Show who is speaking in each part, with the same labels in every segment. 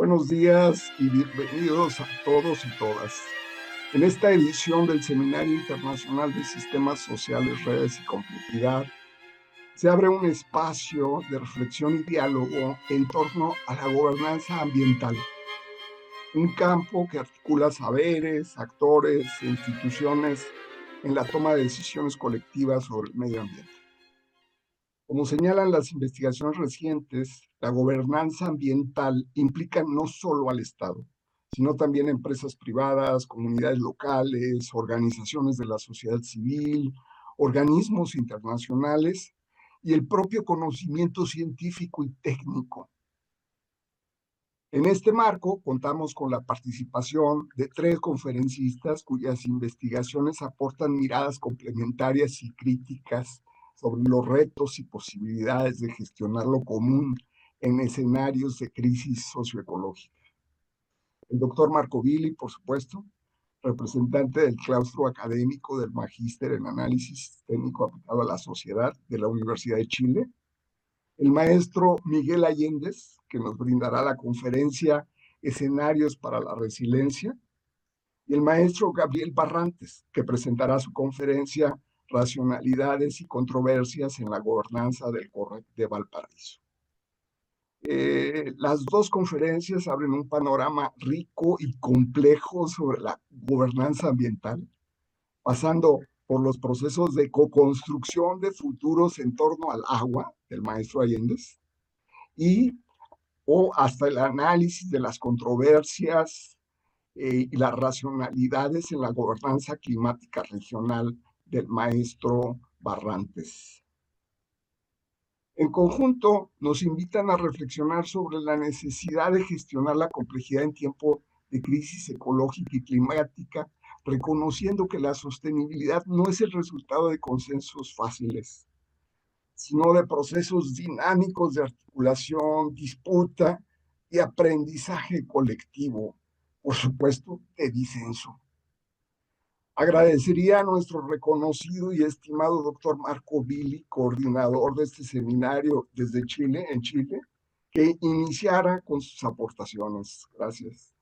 Speaker 1: Buenos días y bienvenidos a todos y todas. En esta edición del Seminario Internacional de Sistemas Sociales, Redes y Complejidad, se abre un espacio de reflexión y diálogo en torno a la gobernanza ambiental, un campo que articula saberes, actores e instituciones en la toma de decisiones colectivas sobre el medio ambiente. Como señalan las investigaciones recientes, la gobernanza ambiental implica no solo al Estado, sino también empresas privadas, comunidades locales, organizaciones de la sociedad civil, organismos internacionales y el propio conocimiento científico y técnico. En este marco, contamos con la participación de 3 conferencistas cuyas investigaciones aportan miradas complementarias y críticas sobre los retos y posibilidades de gestionar lo común en escenarios de crisis socioecológica. El doctor Marco Billy, por supuesto, representante del claustro académico del Magíster en Análisis Sistémico aplicado a la Sociedad de la Universidad de Chile. El maestro Miguel Allendez, que nos brindará la conferencia Escenarios para la Resiliencia, y el maestro Gabriel Barrantes, que presentará su conferencia Racionalidades y Controversias en la Gobernanza del CORREC de Valparaíso. Las 2 conferencias abren un panorama rico y complejo sobre la gobernanza ambiental, pasando por los procesos de co-construcción de futuros en torno al agua, del maestro Allendez, y o hasta el análisis de las controversias y las racionalidades en la gobernanza climática regional del maestro Barrantes. En conjunto, nos invitan a reflexionar sobre la necesidad de gestionar la complejidad en tiempo de crisis ecológica y climática, reconociendo que la sostenibilidad no es el resultado de consensos fáciles, sino de procesos dinámicos de articulación, disputa y aprendizaje colectivo, por supuesto, de disenso. Agradecería a nuestro reconocido y estimado doctor Marco Billy, coordinador de este seminario desde Chile, en Chile, que iniciara con sus aportaciones. Gracias.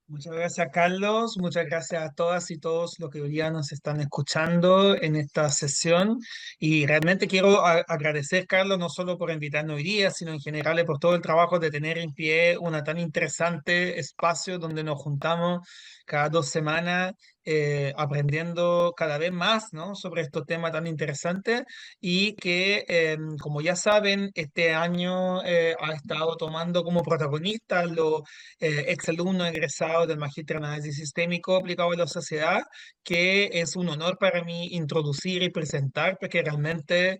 Speaker 2: Muchas gracias, Carlos. Muchas gracias a todas y todos los que hoy día nos están escuchando en esta sesión. Y realmente quiero agradecer, Carlos, no solo por invitarnos hoy día, sino en general por todo el trabajo de tener en pie una tan interesante espacio donde nos juntamos cada 2 semanas, aprendiendo cada vez más, ¿no?, sobre estos temas tan interesantes y que, como ya saben, este año ha estado tomando como protagonistas los exalumno egresado del Magíster en Análisis Sistémico aplicado a la sociedad, que es un honor para mí introducir y presentar, porque realmente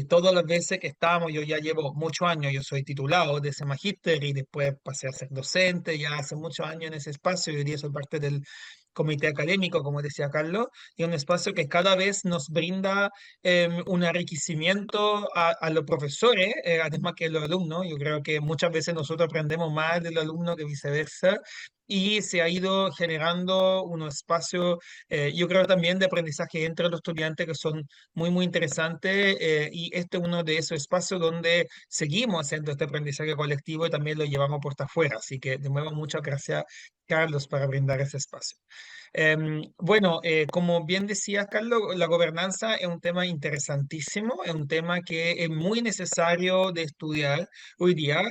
Speaker 2: todas las veces que estamos, yo ya llevo muchos años, yo soy titulado de ese magíster y después pasé a ser docente, ya hace muchos años en ese espacio, y hoy día soy parte del comité académico, como decía Carlos, y un espacio que cada vez nos brinda un enriquecimiento a los profesores, además que a los alumnos. Yo creo que muchas veces nosotros aprendemos más de los alumnos que viceversa. Y se ha ido generando unos espacios, yo creo también de aprendizaje entre los estudiantes que son muy, muy interesantes. Y este es uno de esos espacios donde seguimos haciendo este aprendizaje colectivo y también lo llevamos por afuera. Así que de nuevo, muchas gracias, Carlos, para brindar ese espacio. Bueno, como bien decía Carlos, la gobernanza es un tema interesantísimo, es un tema que es muy necesario de estudiar hoy día.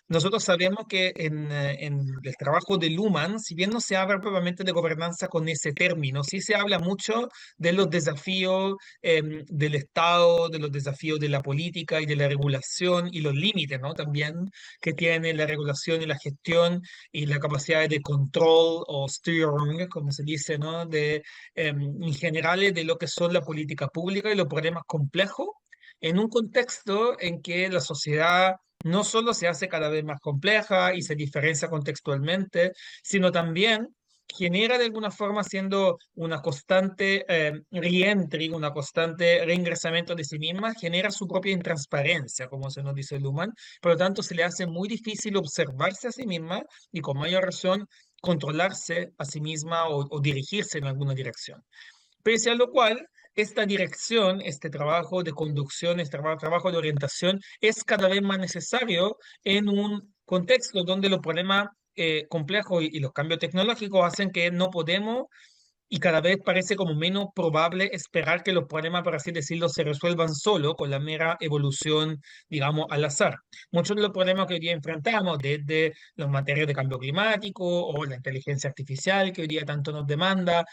Speaker 2: Nosotros sabemos que en el trabajo de Luhmann, si bien no se habla propiamente de gobernanza con ese término, sí se habla mucho de los desafíos del Estado, de los desafíos de la política y de la regulación y los límites, ¿no?, también que tiene la regulación y la gestión y la capacidad de control o steering, como se dice, ¿no?, en general de lo que son la política pública y los problemas complejos en un contexto en que la sociedad no solo se hace cada vez más compleja y se diferencia contextualmente, sino también genera de alguna forma, siendo una constante reentry, una constante reingresamiento de sí misma, genera su propia intransparencia, como se nos dice Luhmann. Por lo tanto, se le hace muy difícil observarse a sí misma y con mayor razón controlarse a sí misma o dirigirse en alguna dirección. Pese a lo cual, esta dirección, este trabajo de conducción, este trabajo de orientación es cada vez más necesario en un contextos donde los problemas complejos y los cambios tecnológicos hacen que no podemos y cada vez parece como menos probable esperar que los problemas, por así decirlo, se resuelvan solo con la mera evolución, digamos, al azar. Muchos de los problemas que hoy día enfrentamos, desde los materias de cambio climático o la inteligencia artificial que hoy día tanto nos demanda,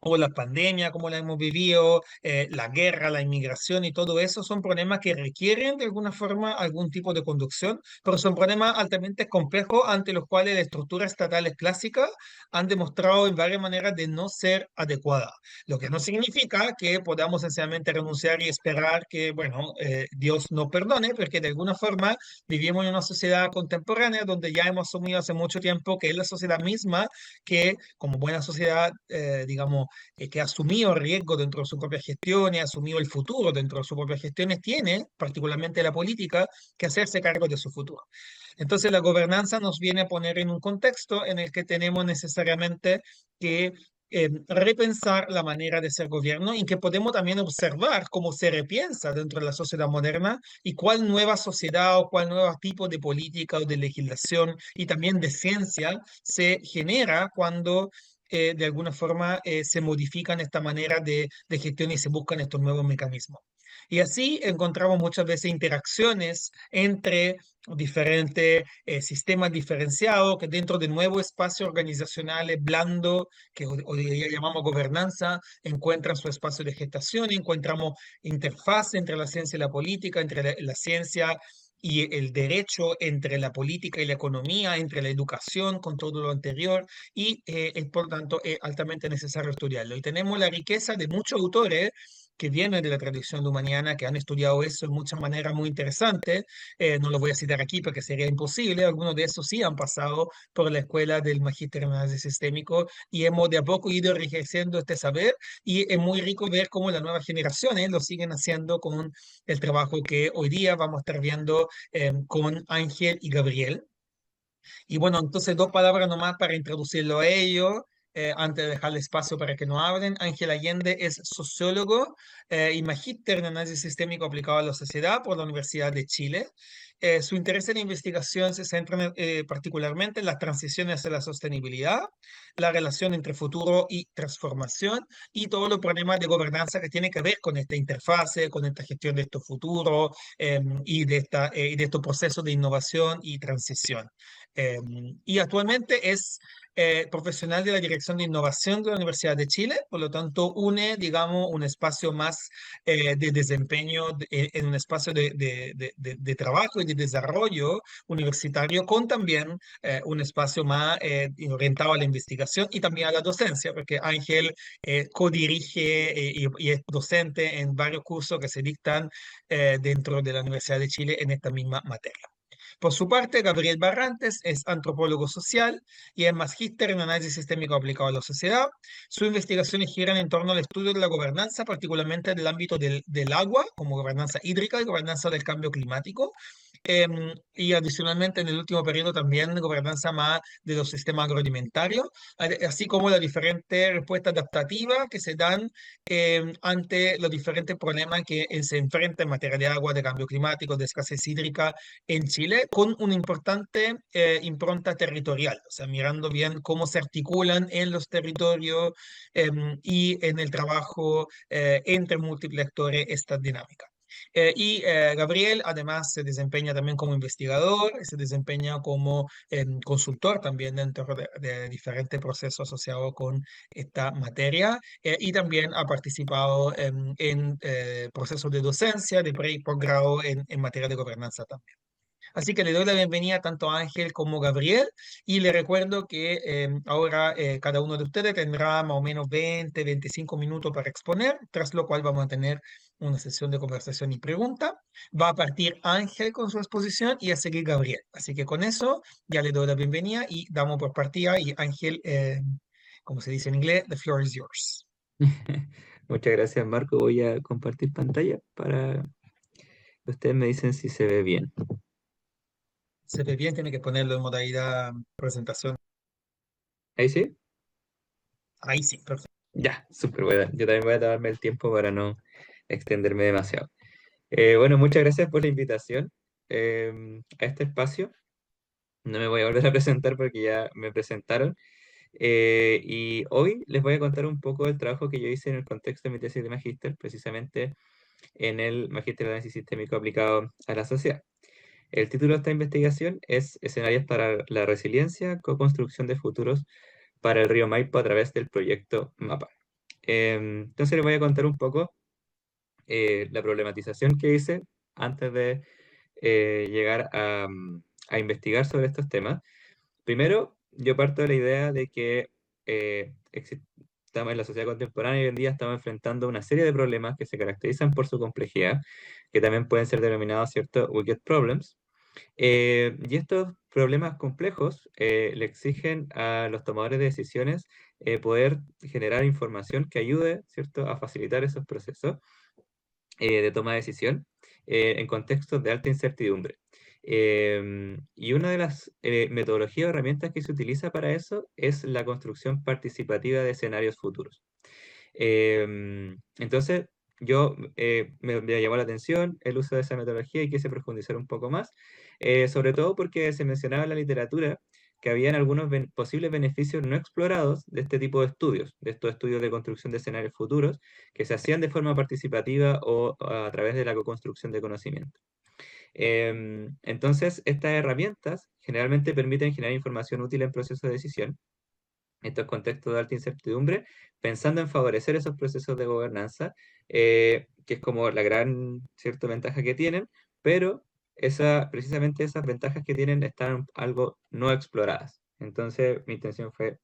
Speaker 2: o la pandemia, como la hemos vivido, la guerra, la inmigración y todo eso son problemas que requieren de alguna forma algún tipo de conducción, pero son problemas altamente complejos ante los cuales las estructuras estatales clásicas han demostrado en varias maneras de no ser adecuadas. Lo que no significa que podamos sencillamente renunciar y esperar que, bueno, Dios nos perdone, porque de alguna forma vivimos en una sociedad contemporánea donde ya hemos asumido hace mucho tiempo que es la sociedad misma que, como buena sociedad, digamos, que ha asumido riesgo dentro de su propia gestión y ha asumido el futuro dentro de sus propias gestiones, tiene, particularmente la política, que hacerse cargo de su futuro. Entonces, la gobernanza nos viene a poner en un contexto en el que tenemos necesariamente que repensar la manera de ser gobierno y que podemos también observar cómo se repiensa dentro de la sociedad moderna y cuál nueva sociedad o cuál nuevo tipo de política o de legislación y también de ciencia se genera cuando de alguna forma se modifican esta manera de gestión y se buscan estos nuevos mecanismos. Y así encontramos muchas veces interacciones entre diferentes sistemas diferenciados que dentro de nuevos espacios organizacionales blandos, que hoy día llamamos gobernanza, encuentran su espacio de gestación, encontramos interfaz entre la ciencia y la política, entre la ciencia y el derecho, entre la política y la economía, entre la educación con todo lo anterior, y es por tanto altamente necesario estudiarlo. Y tenemos la riqueza de muchos autores que vienen de la tradición lumaniana, que han estudiado eso de muchas maneras muy interesantes. No lo voy a citar aquí porque sería imposible. Algunos de esos sí han pasado por la escuela del Magíster en Análisis Sistémico y hemos de a poco ido enriqueciendo este saber y es muy rico ver cómo las nuevas generaciones lo siguen haciendo con el trabajo que hoy día vamos a estar viendo con Ángel y Gabriel. Y bueno, entonces dos palabras nomás para introducirlo a ellos, antes de dejarle espacio para que nos hablen. Ángel Allende es sociólogo y magíster en análisis sistémico aplicado a la sociedad por la Universidad de Chile. Su interés en la investigación se centra particularmente en las transiciones hacia la sostenibilidad, la relación entre futuro y transformación y todos los problemas de gobernanza que tienen que ver con esta interfase, con esta gestión de estos futuros y de estos procesos de innovación y transición. Eh, y actualmente es profesional de la Dirección de Innovación de la Universidad de Chile, por lo tanto une, digamos, un espacio más de desempeño en un espacio de trabajo y de desarrollo universitario con también un espacio más orientado a la investigación y también a la docencia, porque Ángel codirige y es docente en varios cursos que se dictan dentro de la Universidad de Chile en esta misma materia. Por su parte, Gabriel Barrantes es antropólogo social y es magíster en análisis sistémico aplicado a la sociedad. Sus investigaciones giran en torno al estudio de la gobernanza, particularmente del ámbito del agua, como gobernanza hídrica y gobernanza del cambio climático. Y adicionalmente en el último periodo también gobernanza más de los sistemas agroalimentarios, así como las diferentes respuestas adaptativas que se dan ante los diferentes problemas que se enfrentan en materia de agua, de cambio climático, de escasez hídrica en Chile, con una importante impronta territorial, o sea, mirando bien cómo se articulan en los territorios y en el trabajo entre múltiples actores estas dinámicas. Gabriel además se desempeña también como investigador, se desempeña como consultor también dentro de diferentes procesos asociados con esta materia y también ha participado en procesos de docencia, de pre y posgrado en materia de gobernanza también. Así que le doy la bienvenida tanto a Ángel como a Gabriel y le recuerdo que ahora cada uno de ustedes tendrá más o menos 20-25 minutos para exponer, tras lo cual vamos a tener una sesión de conversación y pregunta. Va a partir Ángel con su exposición y a seguir Gabriel. Así que con eso ya le doy la bienvenida y damos por partida y Ángel, como se dice en inglés, the floor is yours.
Speaker 3: Muchas gracias, Marco. Voy a compartir pantalla para que ustedes me dicen si se ve bien.
Speaker 2: Se ve bien, tiene que ponerlo en modalidad presentación.
Speaker 3: ¿Ahí sí?
Speaker 2: Ahí sí, perfecto.
Speaker 3: Ya, súper buena. Yo también voy a tomarme el tiempo para no extenderme demasiado. Bueno, muchas gracias por la invitación a este espacio. No me voy a volver a presentar porque ya me presentaron. Y hoy les voy a contar un poco del trabajo que yo hice en el contexto de mi tesis de magíster, precisamente en el Magíster de Análisis Sistémico aplicado a la sociedad. El título de esta investigación es Escenarios para la resiliencia, co-construcción de futuros para el río Maipo a través del proyecto MAPA. Entonces les voy a contar un poco la problematización que hice antes de llegar a investigar sobre estos temas. Primero, yo parto de la idea de que estamos en la sociedad contemporánea y hoy en día estamos enfrentando una serie de problemas que se caracterizan por su complejidad, que también pueden ser denominados, ¿cierto?, wicked problems. Y estos problemas complejos le exigen a los tomadores de decisiones poder generar información que ayude, ¿cierto?, a facilitar esos procesos de toma de decisión en contextos de alta incertidumbre. Y una de las metodologías o herramientas que se utiliza para eso es la construcción participativa de escenarios futuros. Entonces, me llamó la atención el uso de esa metodología y quise profundizar un poco más, sobre todo porque se mencionaba en la literatura que habían algunos posibles beneficios no explorados de este tipo de estudios, de estos estudios de construcción de escenarios futuros, que se hacían de forma participativa o a través de la co-construcción de conocimiento. Entonces, estas herramientas generalmente permiten generar información útil en procesos de decisión, estos contextos de alta incertidumbre, pensando en favorecer esos procesos de gobernanza, que es como la gran cierta ventaja que tienen, pero precisamente esas ventajas que tienen están algo no exploradas. Entonces, mi intención fue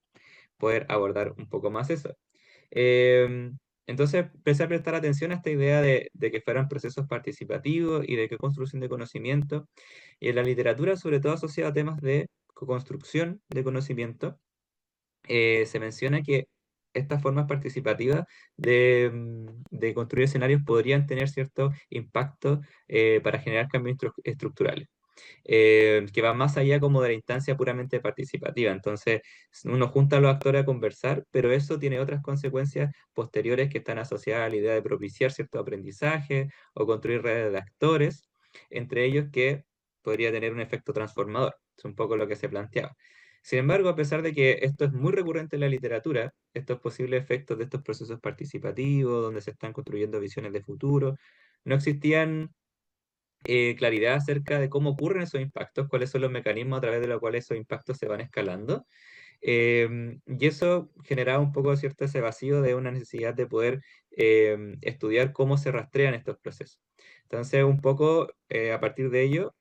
Speaker 3: poder abordar un poco más eso. Entonces, empecé a prestar atención a esta idea de que fueran procesos participativos y de que construcción de conocimiento, y en la literatura, sobre todo asociada a temas de co-construcción de conocimiento, se menciona que estas formas participativas de construir escenarios podrían tener cierto impacto para generar cambios estructurales, que van más allá como de la instancia puramente participativa. Entonces, uno junta a los actores a conversar, pero eso tiene otras consecuencias posteriores que están asociadas a la idea de propiciar cierto aprendizaje o construir redes de actores, entre ellos que podría tener un efecto transformador. Es un poco lo que se planteaba. Sin embargo, a pesar de que esto es muy recurrente en la literatura, estos posibles efectos de estos procesos participativos, donde se están construyendo visiones de futuro, no existían claridad acerca de cómo ocurren esos impactos, cuáles son los mecanismos a través de los cuales esos impactos se van escalando. Y eso generaba un poco cierto ese vacío de una necesidad de poder estudiar cómo se rastrean estos procesos. Entonces, un poco a partir de ello,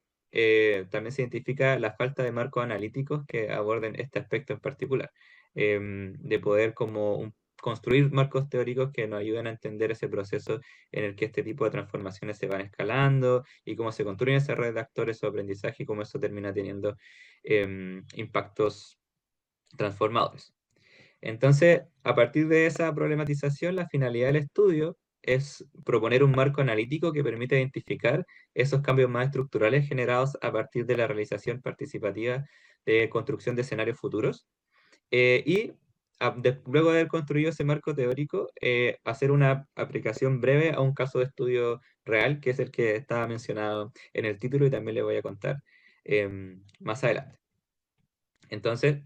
Speaker 3: también se identifica la falta de marcos analíticos que aborden este aspecto en particular, de poder construir marcos teóricos que nos ayuden a entender ese proceso en el que este tipo de transformaciones se van escalando y cómo se construyen esas redes de actores o aprendizaje y cómo eso termina teniendo impactos transformadores. Entonces, a partir de esa problematización, la finalidad del estudio es proponer un marco analítico que permita identificar esos cambios más estructurales generados a partir de la realización participativa de construcción de escenarios futuros y luego de haber construido ese marco teórico, hacer una aplicación breve a un caso de estudio real, que es el que estaba mencionado en el título y también le voy a contar más adelante. Entonces,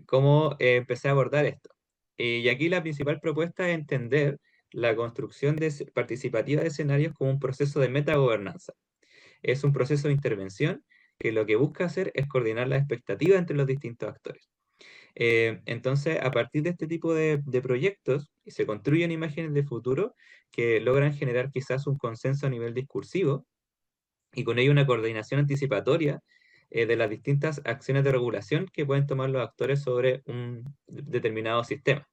Speaker 3: ¿cómo empecé a abordar esto? Y aquí la principal propuesta es entender la construcción participativa de escenarios como un proceso de metagobernanza. Es un proceso de intervención que lo que busca hacer es coordinar las expectativas entre los distintos actores. Entonces, a partir de este tipo de proyectos, se construyen imágenes de futuro que logran generar quizás un consenso a nivel discursivo y con ello una coordinación anticipatoria de las distintas acciones de regulación que pueden tomar los actores sobre un determinado sistema.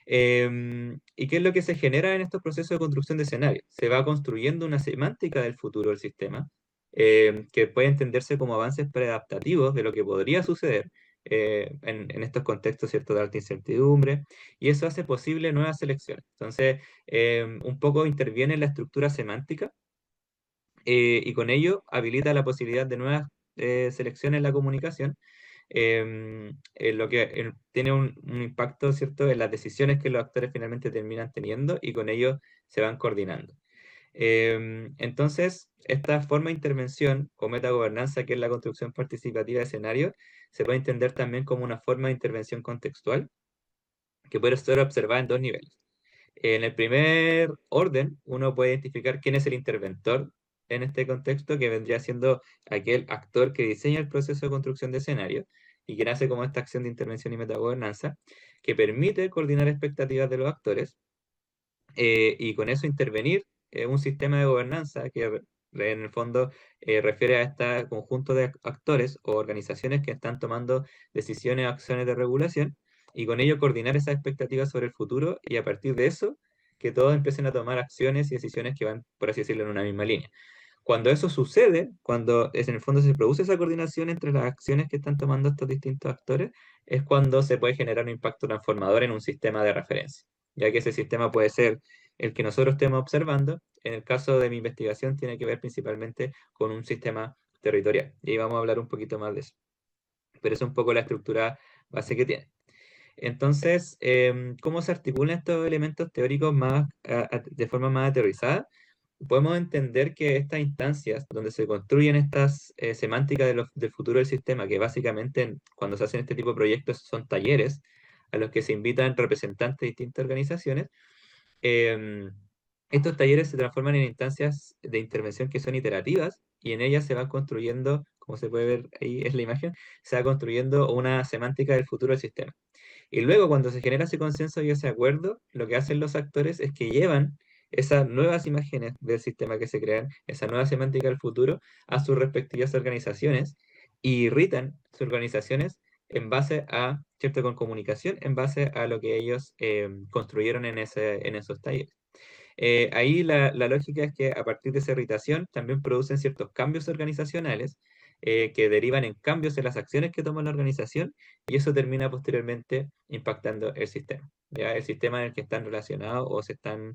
Speaker 3: ¿Y qué es lo que se genera en estos procesos de construcción de escenarios? Se va construyendo una semántica del futuro del sistema, que puede entenderse como avances preadaptativos de lo que podría suceder en estos contextos, ¿cierto?, de alta incertidumbre, y eso hace posible nuevas selecciones. Entonces, un poco interviene en la estructura semántica y con ello habilita la posibilidad de nuevas selecciones en la comunicación, en lo que tiene un impacto, ¿cierto?, en las decisiones que los actores finalmente terminan teniendo y con ello se van coordinando. Entonces, esta forma de intervención o metagobernanza, que es la construcción participativa de escenarios, se puede entender también como una forma de intervención contextual que puede ser observada en dos niveles. En el primer orden, uno puede identificar quién es el interventor en este contexto, que vendría siendo aquel actor que diseña el proceso de construcción de escenarios y que nace como esta acción de intervención y metagobernanza, que permite coordinar expectativas de los actores y con eso intervenir un sistema de gobernanza que en el fondo refiere a este conjunto de actores o organizaciones que están tomando decisiones o acciones de regulación y con ello coordinar esas expectativas sobre el futuro y a partir de eso que todos empiecen a tomar acciones y decisiones que van, por así decirlo, en una misma línea. Cuando eso sucede, cuando en el fondo se produce esa coordinación entre las acciones que están tomando estos distintos actores, es cuando se puede generar un impacto transformador en un sistema de referencia, ya que ese sistema puede ser el que nosotros estemos observando. En el caso de mi investigación tiene que ver principalmente con un sistema territorial, y ahí vamos a hablar un poquito más de eso. Pero es un poco la estructura base que tiene. Entonces, ¿cómo se articulan estos elementos teóricos más, de forma más aterrizada? Podemos entender que estas instancias donde se construyen estas semánticas del futuro del sistema, que básicamente cuando se hacen este tipo de proyectos son talleres a los que se invitan representantes de distintas organizaciones, em, estos talleres se transforman en instancias de intervención que son iterativas y en ellas se va construyendo, como se puede ver ahí es la imagen, se va construyendo una semántica del futuro del sistema. Y luego, cuando se genera ese consenso y ese acuerdo, lo que hacen los actores es que llevan esas nuevas imágenes del sistema que se crean, esa nueva semántica del futuro, a sus respectivas organizaciones y irritan sus organizaciones en base a, ¿cierto? Con comunicación, en base a lo que ellos construyeron en esos talleres. Ahí la lógica es que a partir de esa irritación también producen ciertos cambios organizacionales que derivan en cambios en las acciones que toma la organización y eso termina posteriormente impactando el sistema. ¿Ya? El sistema en el que están relacionados o se están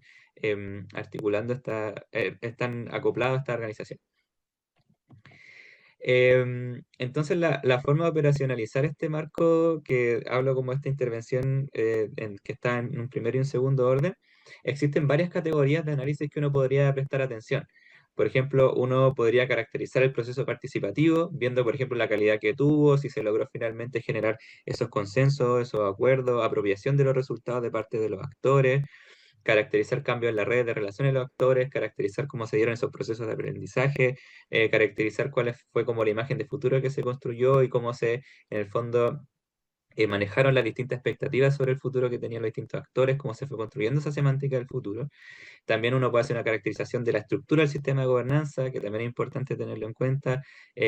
Speaker 3: articulando, están acoplados a esta organización. Entonces, la forma de operacionalizar este marco, que hablo como esta intervención que está en un primer y un segundo orden, existen varias categorías de análisis que uno podría prestar atención. Por ejemplo, uno podría caracterizar el proceso participativo, viendo, por ejemplo, la calidad que tuvo, si se logró finalmente generar esos consensos, esos acuerdos, apropiación de los resultados de parte de los actores, caracterizar cambios en la red de relaciones de los actores, caracterizar cómo se dieron esos procesos de aprendizaje, caracterizar cuál fue como la imagen de futuro que se construyó y cómo se, en el fondo, manejaron las distintas expectativas sobre el futuro que tenían los distintos actores, cómo se fue construyendo esa semántica del futuro. También uno puede hacer una caracterización de la estructura del sistema de gobernanza, que también es importante tenerlo en cuenta,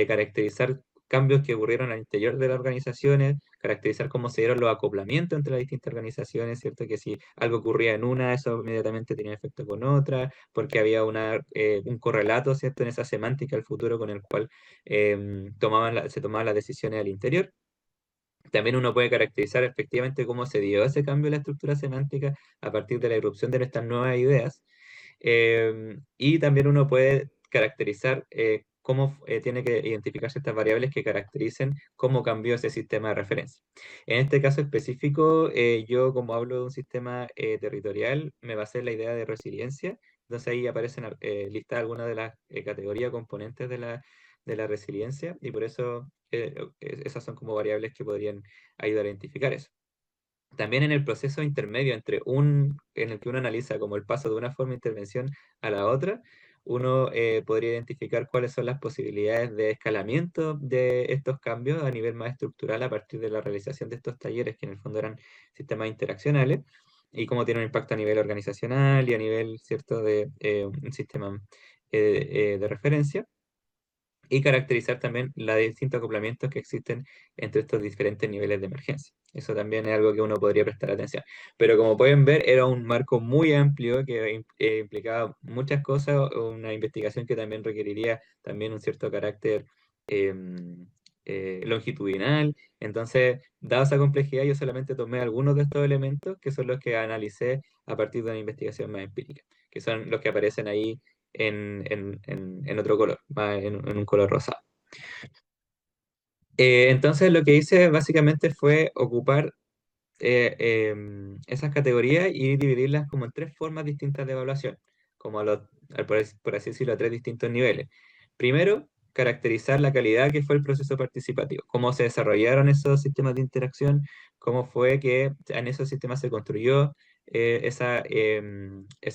Speaker 3: caracterizar cambios que ocurrieron al interior de las organizaciones, caracterizar cómo se dieron los acoplamientos entre las distintas organizaciones, ¿cierto? Que si algo ocurría en una, eso inmediatamente tenía efecto con otra, porque había un correlato, ¿cierto? En esa semántica del futuro con el cual se tomaban las decisiones al interior. También uno puede caracterizar efectivamente cómo se dio ese cambio en la estructura semántica a partir de la irrupción de estas nuevas ideas. Y también uno puede caracterizar cómo tiene que identificarse estas variables que caractericen cómo cambió ese sistema de referencia. En este caso específico, yo como hablo de un sistema territorial, me basé en la idea de resiliencia. Entonces ahí aparecen listadas algunas de las categorías componentes de la resiliencia y por eso esas son como variables que podrían ayudar a identificar eso. También en el proceso intermedio en el que uno analiza como el paso de una forma de intervención a la otra, uno podría identificar cuáles son las posibilidades de escalamiento de estos cambios a nivel más estructural a partir de la realización de estos talleres que en el fondo eran sistemas interaccionales y cómo tiene un impacto a nivel organizacional y a nivel, ¿cierto?, de un sistema de referencia y caracterizar también los distintos acoplamientos que existen entre estos diferentes niveles de emergencia. Eso también es algo que uno podría prestar atención. Pero como pueden ver, era un marco muy amplio que implicaba muchas cosas, una investigación que también requeriría también un cierto carácter longitudinal. Entonces, dada esa complejidad, yo solamente tomé algunos de estos elementos que son los que analicé a partir de una investigación más empírica, que son los que aparecen ahí en otro color, en un color rosado. Entonces lo que hice básicamente fue ocupar esas categorías y dividirlas como en tres formas distintas de evaluación, como por así decirlo, a tres distintos niveles. Primero, caracterizar la calidad que fue el proceso participativo, cómo se desarrollaron esos sistemas de interacción, cómo fue que en esos sistemas se construyó esa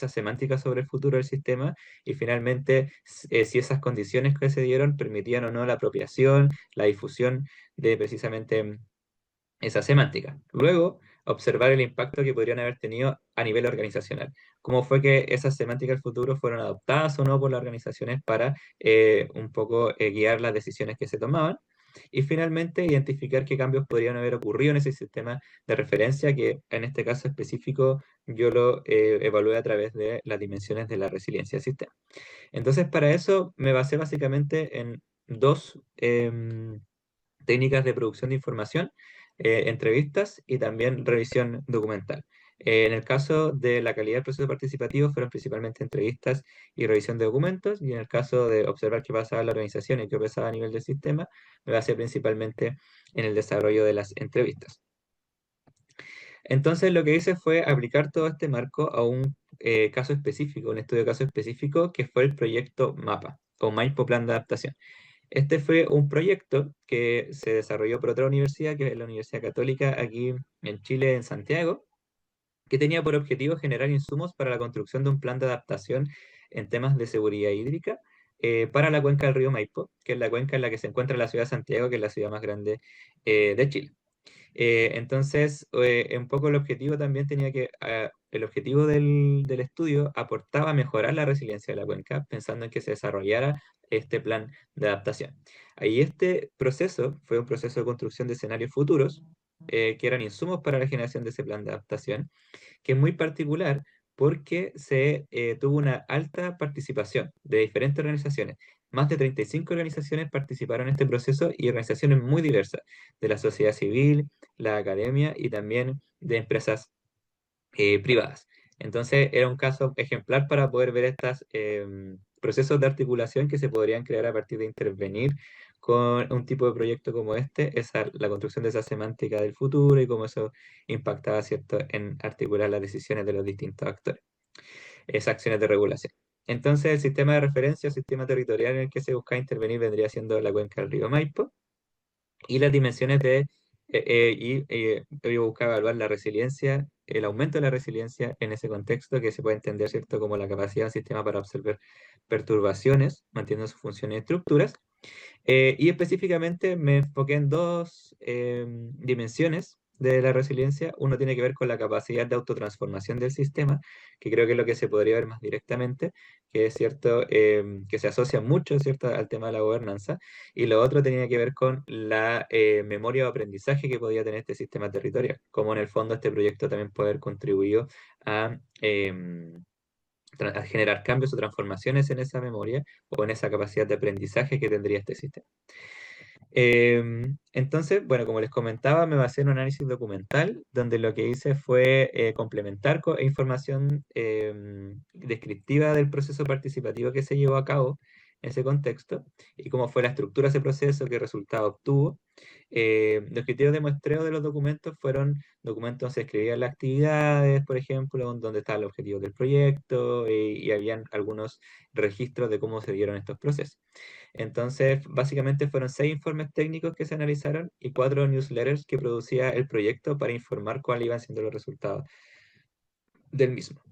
Speaker 3: semántica sobre el futuro del sistema y finalmente si esas condiciones que se dieron permitían o no la apropiación, la difusión de precisamente esa semántica. Luego, observar el impacto que podrían haber tenido a nivel organizacional. Cómo fue que esas semánticas del futuro fueron adoptadas o no por las organizaciones para un poco guiar las decisiones que se tomaban. Y finalmente, identificar qué cambios podrían haber ocurrido en ese sistema de referencia, que en este caso específico yo lo evalué a través de las dimensiones de la resiliencia del sistema. Entonces, para eso me basé básicamente en dos técnicas de producción de información, entrevistas y también revisión documental. En el caso de la calidad del proceso participativo fueron principalmente entrevistas y revisión de documentos, y en el caso de observar qué pasaba en la organización y qué pasaba a nivel del sistema, me basé principalmente en el desarrollo de las entrevistas. Entonces lo que hice fue aplicar todo este marco a un caso específico, un estudio de caso específico que fue el proyecto MAPA o Maipo Plan de Adaptación. Este fue un proyecto que se desarrolló por otra universidad, que es la Universidad Católica aquí en Chile, en Santiago, que tenía por objetivo generar insumos para la construcción de un plan de adaptación en temas de seguridad hídrica para la cuenca del río Maipo, que es la cuenca en la que se encuentra la ciudad de Santiago, que es la ciudad más grande de Chile. Entonces, un poco el objetivo también el objetivo del estudio aportaba a mejorar la resiliencia de la cuenca, pensando en que se desarrollara este plan de adaptación. Ahí este proceso fue un proceso de construcción de escenarios futuros, que eran insumos para la generación de ese plan de adaptación, que es muy particular porque se tuvo una alta participación de diferentes organizaciones. Más de 35 organizaciones participaron en este proceso y organizaciones muy diversas, de la sociedad civil, la academia y también de empresas privadas. Entonces era un caso ejemplar para poder ver estos procesos de articulación que se podrían crear a partir de intervenir con un tipo de proyecto como este, la construcción de esa semántica del futuro y cómo eso impactaba, ¿cierto?, en articular las decisiones de los distintos actores, esas acciones de regulación. Entonces el sistema de referencia o sistema territorial en el que se busca intervenir vendría siendo la cuenca del río Maipo, y las dimensiones yo buscaba evaluar la resiliencia, el aumento de la resiliencia en ese contexto que se puede entender, ¿cierto?, como la capacidad del sistema para observar perturbaciones, manteniendo sus funciones y estructuras. Y específicamente me enfoqué en dos dimensiones de la resiliencia. Uno tiene que ver con la capacidad de autotransformación del sistema, que creo que es lo que se podría ver más directamente, que es cierto, que se asocia mucho, ¿cierto?, al tema de la gobernanza. Y lo otro tenía que ver con la memoria o aprendizaje que podía tener este sistema territorial, como en el fondo este proyecto también puede haber contribuido a generar cambios o transformaciones en esa memoria o en esa capacidad de aprendizaje que tendría este sistema. Entonces, bueno, como les comentaba, me basé en un análisis documental donde lo que hice fue complementar información descriptiva del proceso participativo que se llevó a cabo en ese contexto y cómo fue la estructura de ese proceso, qué resultado obtuvo. Los criterios de muestreo de los documentos fueron documentos donde se escribían las actividades, por ejemplo, donde estaban los objetivos del proyecto y habían algunos registros de cómo se dieron estos procesos. Entonces, básicamente fueron 6 informes técnicos que se analizaron y 4 newsletters que producía el proyecto para informar cuáles iban siendo los resultados del mismo.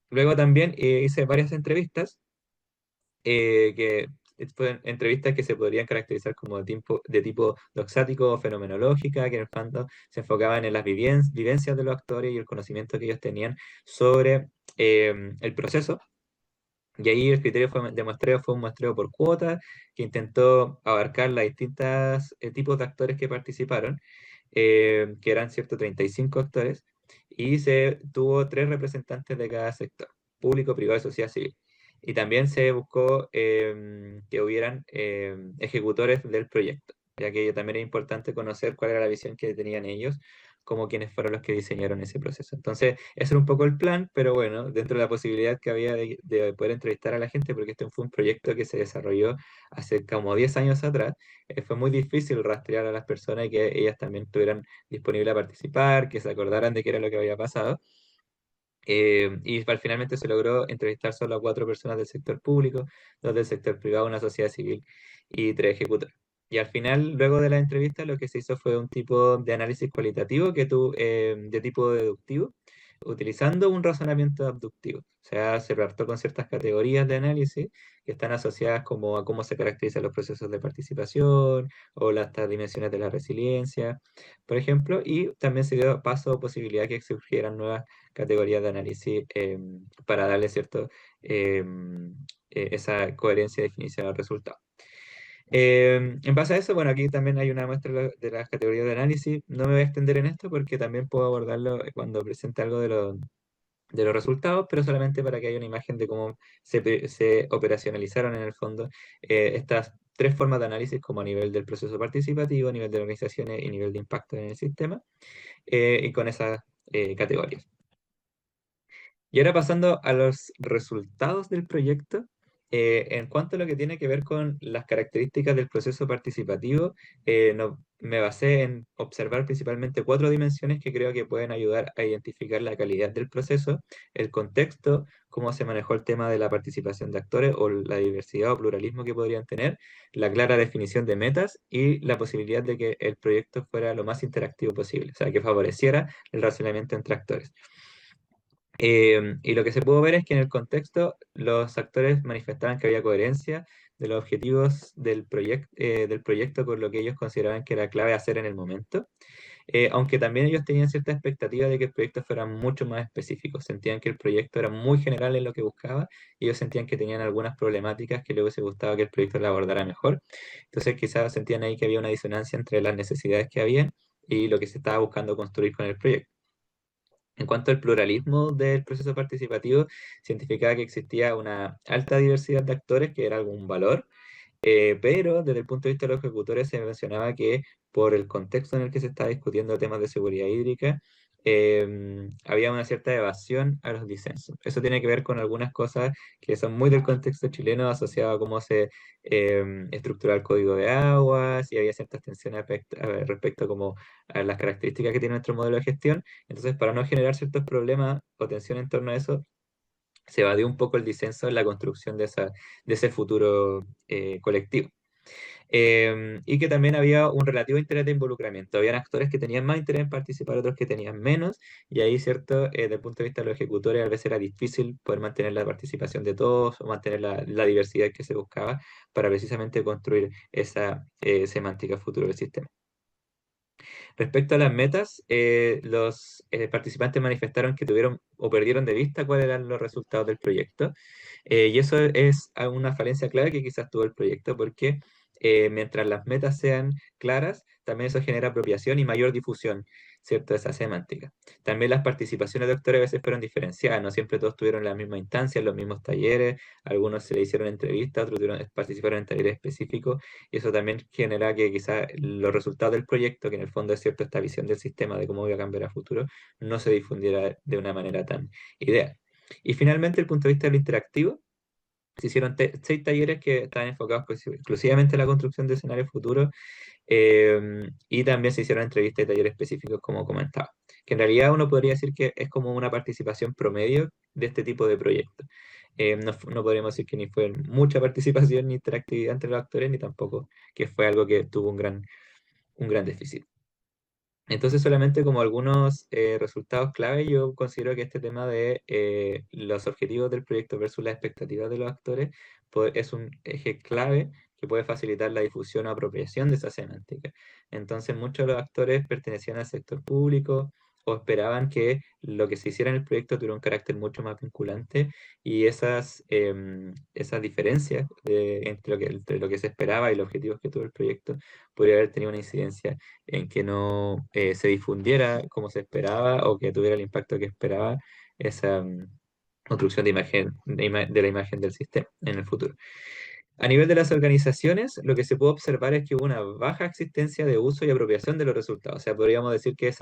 Speaker 3: Luego también hice varias entrevistas, que fueron entrevistas que se podrían caracterizar como de tipo doxático o fenomenológica, que en el fondo se enfocaban en las vivencias de los actores y el conocimiento que ellos tenían sobre el proceso. Y ahí el criterio de muestreo fue un muestreo por cuota que intentó abarcar las distintas tipos de actores que participaron, que eran, cierto, 35 actores, y se tuvo 3 representantes de cada sector, público, privado y sociedad civil. Y también se buscó que hubieran ejecutores del proyecto, ya que también es importante conocer cuál era la visión que tenían ellos, como quienes fueron los que diseñaron ese proceso. Entonces, ese era un poco el plan, pero bueno, dentro de la posibilidad que había de poder entrevistar a la gente, porque este fue un proyecto que se desarrolló hace como 10 años atrás, fue muy difícil rastrear a las personas y que ellas también estuvieran disponibles a participar, que se acordaran de qué era lo que había pasado. Finalmente se logró entrevistar solo a 4 personas del sector público, 2 del sector privado, una sociedad civil y 3 ejecutores. Y al final, luego de la entrevista, lo que se hizo fue un tipo de análisis cualitativo de tipo deductivo, utilizando un razonamiento abductivo. O sea, se partó con ciertas categorías de análisis que están asociadas como a cómo se caracterizan los procesos de participación o las dimensiones de la resiliencia, por ejemplo, y también se dio paso o posibilidad que surgieran nuevas categorías de análisis para darle esa coherencia y definición al resultado. En base a eso, bueno, aquí también hay una muestra de las categorías de análisis. No me voy a extender en esto porque también puedo abordarlo cuando presente algo de los resultados, pero solamente para que haya una imagen de cómo se operacionalizaron en el fondo estas 3 formas de análisis, como a nivel del proceso participativo, a nivel de organizaciones y nivel de impacto en el sistema, y con esas categorías. Y ahora pasando a los resultados del proyecto, en cuanto a lo que tiene que ver con las características del proceso participativo, me basé en observar principalmente 4 dimensiones que creo que pueden ayudar a identificar la calidad del proceso, el contexto, cómo se manejó el tema de la participación de actores o la diversidad o pluralismo que podrían tener, la clara definición de metas y la posibilidad de que el proyecto fuera lo más interactivo posible, o sea, que favoreciera el relacionamiento entre actores. Y lo que se pudo ver es que en el contexto los actores manifestaban que había coherencia de los objetivos del proyecto con lo que ellos consideraban que era clave hacer en el momento, aunque también ellos tenían cierta expectativa de que el proyecto fuera mucho más específico, sentían que el proyecto era muy general en lo que buscaba y ellos sentían que tenían algunas problemáticas que les hubiese gustado que el proyecto la abordara mejor, entonces quizás sentían ahí que había una disonancia entre las necesidades que habían y lo que se estaba buscando construir con el proyecto. En cuanto al pluralismo del proceso participativo, significaba que existía una alta diversidad de actores, que era algún valor, pero desde el punto de vista de los ejecutores se mencionaba que por el contexto en el que se está discutiendo temas de seguridad hídrica, había una cierta evasión a los disensos. Eso tiene que ver con algunas cosas que son muy del contexto chileno, asociado a cómo se estructura el código de aguas, y había ciertas tensiones respecto como a las características que tiene nuestro modelo de gestión. Entonces, para no generar ciertos problemas o tensión en torno a eso, se evadió un poco el disenso en la construcción de ese futuro colectivo. Y que también había un relativo interés de involucramiento. Habían actores que tenían más interés en participar, otros que tenían menos, y ahí, ¿cierto? Desde el punto de vista de los ejecutores, a veces era difícil poder mantener la participación de todos o mantener la diversidad que se buscaba para precisamente construir esa semántica futuro del sistema. Respecto a las metas, los participantes manifestaron que tuvieron o perdieron de vista cuáles eran los resultados del proyecto. Y eso es una falencia clave que quizás tuvo el proyecto, porque mientras las metas sean claras, también eso genera apropiación y mayor difusión, ¿cierto? Esa semántica. También las participaciones de actores a veces fueron diferenciadas, no siempre todos tuvieron la misma instancia, los mismos talleres, algunos se le hicieron entrevistas, otros participaron en talleres específicos, y eso también genera que quizás los resultados del proyecto, que en el fondo es cierto esta visión del sistema de cómo va a cambiar a futuro, no se difundiera de una manera tan ideal. Y finalmente, el punto de vista de lo interactivo, se hicieron 6 talleres que estaban enfocados exclusivamente en la construcción de escenarios futuros, y también se hicieron entrevistas y talleres específicos, como comentaba, que en realidad uno podría decir que es como una participación promedio de este tipo de proyectos. No podríamos decir que ni fue mucha participación ni interactividad entre los actores, ni tampoco que fue algo que tuvo un gran déficit. Entonces, solamente como algunos resultados clave, yo considero que este tema de los objetivos del proyecto versus las expectativas de los actores es un eje clave que puede facilitar la difusión o apropiación de esa semántica. Entonces, muchos de los actores pertenecían al sector público o esperaban que lo que se hiciera en el proyecto tuviera un carácter mucho más vinculante, y esas diferencias entre lo que se esperaba y los objetivos que tuvo el proyecto podría haber tenido una incidencia en que no se difundiera como se esperaba o que tuviera el impacto que esperaba esa construcción de imagen, de la imagen del sistema en el futuro. A nivel de las organizaciones, lo que se puede observar es que hubo una baja existencia de uso y apropiación de los resultados. O sea, podríamos decir que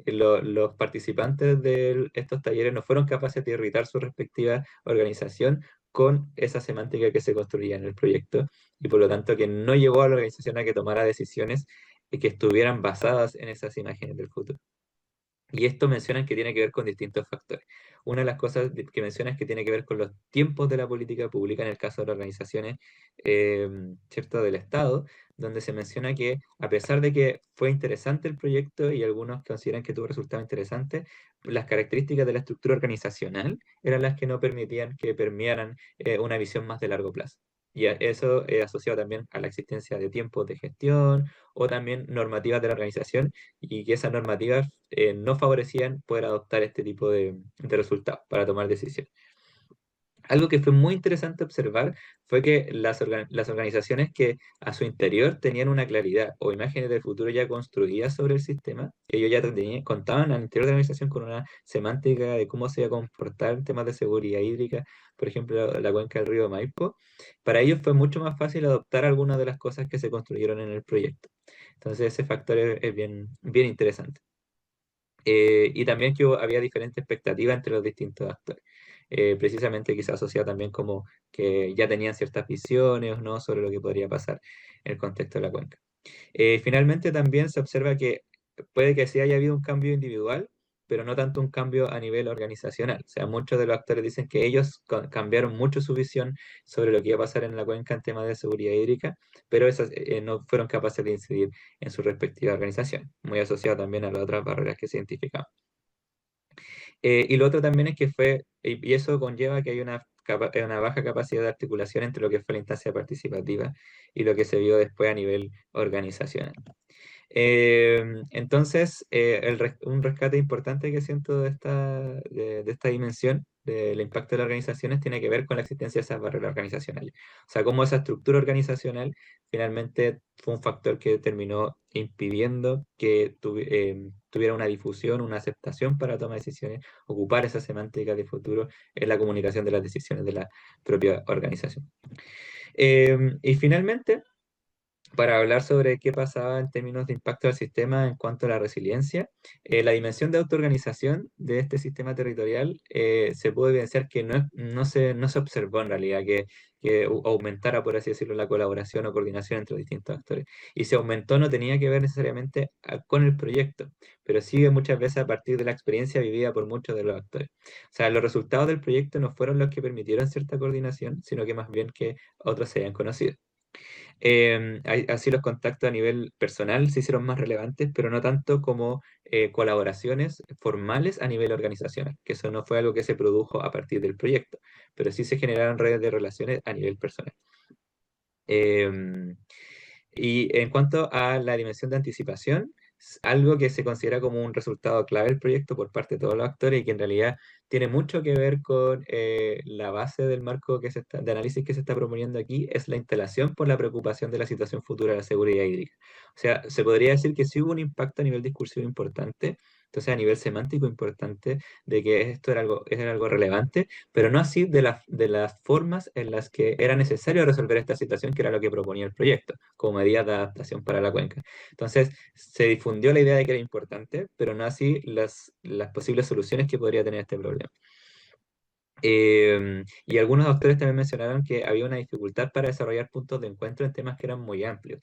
Speaker 3: los participantes de estos talleres no fueron capaces de irritar su respectiva organización con esa semántica que se construía en el proyecto, y por lo tanto que no llevó a la organización a que tomara decisiones que estuvieran basadas en esas imágenes del futuro. Y esto mencionan que tiene que ver con distintos factores. Una de las cosas que menciona es que tiene que ver con los tiempos de la política pública, en el caso de las organizaciones, ¿cierto?, del Estado, donde se menciona que a pesar de que fue interesante el proyecto y algunos consideran que tuvo resultados interesantes, las características de la estructura organizacional eran las que no permitían que permearan una visión más de largo plazo. Y eso es asociado también a la existencia de tiempos de gestión o también normativas de la organización y que esas normativas no favorecían poder adoptar este tipo de resultados para tomar decisiones. Algo que fue muy interesante observar fue que las organizaciones que a su interior tenían una claridad o imágenes del futuro ya construidas sobre el sistema, ellos ya contaban al interior de la organización con una semántica de cómo se iba a comportar en temas de seguridad hídrica, por ejemplo, la cuenca del río Maipo. Para ellos fue mucho más fácil adoptar algunas de las cosas que se construyeron en el proyecto. Entonces ese factor es bien, bien interesante. Y también que había diferentes expectativas entre los distintos actores. Precisamente quizás asociado también como que ya tenían ciertas visiones, ¿no?, sobre lo que podría pasar en el contexto de la cuenca. Finalmente también se observa que puede que sí haya habido un cambio individual, pero no tanto un cambio a nivel organizacional. O sea, muchos de los actores dicen que ellos cambiaron mucho su visión sobre lo que iba a pasar en la cuenca en temas de seguridad hídrica, pero esas no fueron capaces de incidir en su respectiva organización, muy asociado también a las otras barreras que se identificaban. Y lo otro también es que y eso conlleva que hay una baja capacidad de articulación entre lo que fue la instancia participativa y lo que se vio después a nivel organizacional. Entonces, un rescate importante que siento de esta dimensión del impacto de las organizaciones tiene que ver con la existencia de esas barreras organizacionales. O sea, cómo esa estructura organizacional finalmente fue un factor que terminó impidiendo que tuviera una difusión, una aceptación para tomar decisiones, ocupar esa semántica de futuro en la comunicación de las decisiones de la propia organización. Y finalmente, para hablar sobre qué pasaba en términos de impacto del sistema en cuanto a la resiliencia, la dimensión de autoorganización de este sistema territorial se pudo evidenciar que no se observó en realidad que aumentara, por así decirlo, la colaboración o coordinación entre los distintos actores. Y si aumentó no tenía que ver necesariamente con el proyecto, pero sí muchas veces a partir de la experiencia vivida por muchos de los actores. O sea, los resultados del proyecto no fueron los que permitieron cierta coordinación, sino que más bien que otros se hayan conocido. Así los contactos a nivel personal se hicieron más relevantes, pero no tanto como colaboraciones formales a nivel organizacional, que eso no fue algo que se produjo a partir del proyecto, pero sí se generaron redes de relaciones a nivel personal. Em, y en cuanto a la dimensión de anticipación, algo que se considera como un resultado clave del proyecto por parte de todos los actores y que en realidad tiene mucho que ver con la base del marco de análisis que se está proponiendo aquí, es la instalación por la preocupación de la situación futura de la seguridad hídrica. O sea, se podría decir que sí hubo un impacto a nivel discursivo importante, entonces a nivel semántico importante, de que esto era algo relevante, pero no así de las formas en las que era necesario resolver esta situación, que era lo que proponía el proyecto, como medida de adaptación para la cuenca. Entonces, se difundió la idea de que era importante, pero no así las posibles soluciones que podría tener este problema. Y algunos autores también mencionaron que había una dificultad para desarrollar puntos de encuentro en temas que eran muy amplios.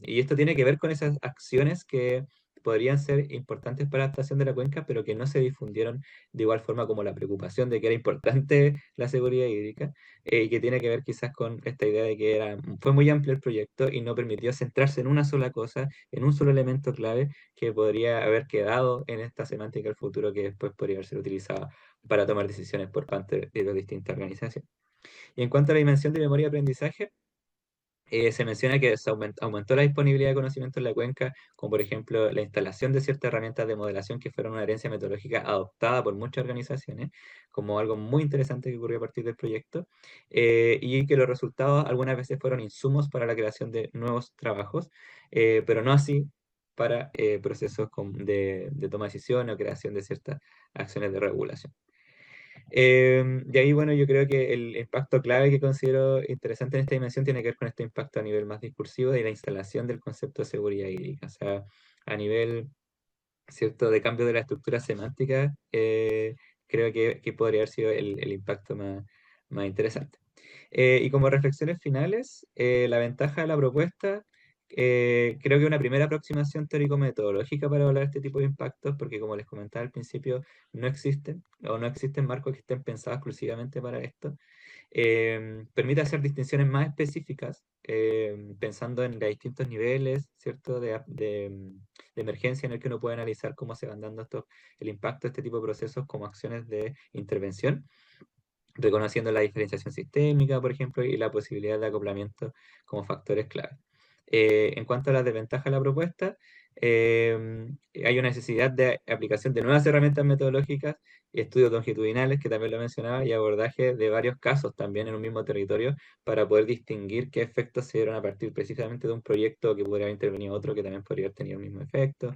Speaker 3: Y esto tiene que ver con esas acciones que podrían ser importantes para la adaptación de la cuenca, pero que no se difundieron de igual forma como la preocupación de que era importante la seguridad hídrica, y que tiene que ver quizás con esta idea de que fue muy amplio el proyecto y no permitió centrarse en una sola cosa, en un solo elemento clave que podría haber quedado en esta semántica del futuro que después podría ser utilizada para tomar decisiones por parte de las distintas organizaciones. Y en cuanto a la dimensión de memoria y aprendizaje, se menciona que aumentó la disponibilidad de conocimiento en la cuenca, como por ejemplo la instalación de ciertas herramientas de modelación que fueron una herencia metodológica adoptada por muchas organizaciones, como algo muy interesante que ocurrió a partir del proyecto, y que los resultados algunas veces fueron insumos para la creación de nuevos trabajos, pero no así para procesos de toma de decisiones o creación de ciertas acciones de regulación. Y ahí, bueno, yo creo que el impacto clave que considero interesante en esta dimensión tiene que ver con este impacto a nivel más discursivo de la instalación del concepto de seguridad hídrica. O sea, a nivel, ¿cierto?, de cambio de la estructura semántica, creo que podría haber sido el impacto más interesante. Y como reflexiones finales, la ventaja de la propuesta creo que una primera aproximación teórico-metodológica para evaluar este tipo de impactos, porque como les comentaba al principio, no existen o no existen marcos que estén pensados exclusivamente para esto. Permite hacer distinciones más específicas, pensando en los distintos niveles, ¿cierto? De emergencia en el que uno puede analizar cómo se van dando el impacto de este tipo de procesos como acciones de intervención, reconociendo la diferenciación sistémica, por ejemplo, y la posibilidad de acoplamiento como factores clave. En cuanto a las desventajas de la propuesta, hay una necesidad de aplicación de nuevas herramientas metodológicas y estudios longitudinales, que también lo mencionaba, y abordaje de varios casos también en un mismo territorio para poder distinguir qué efectos se dieron a partir precisamente de un proyecto que podría haber intervenido otro que también podría haber tenido el mismo efecto,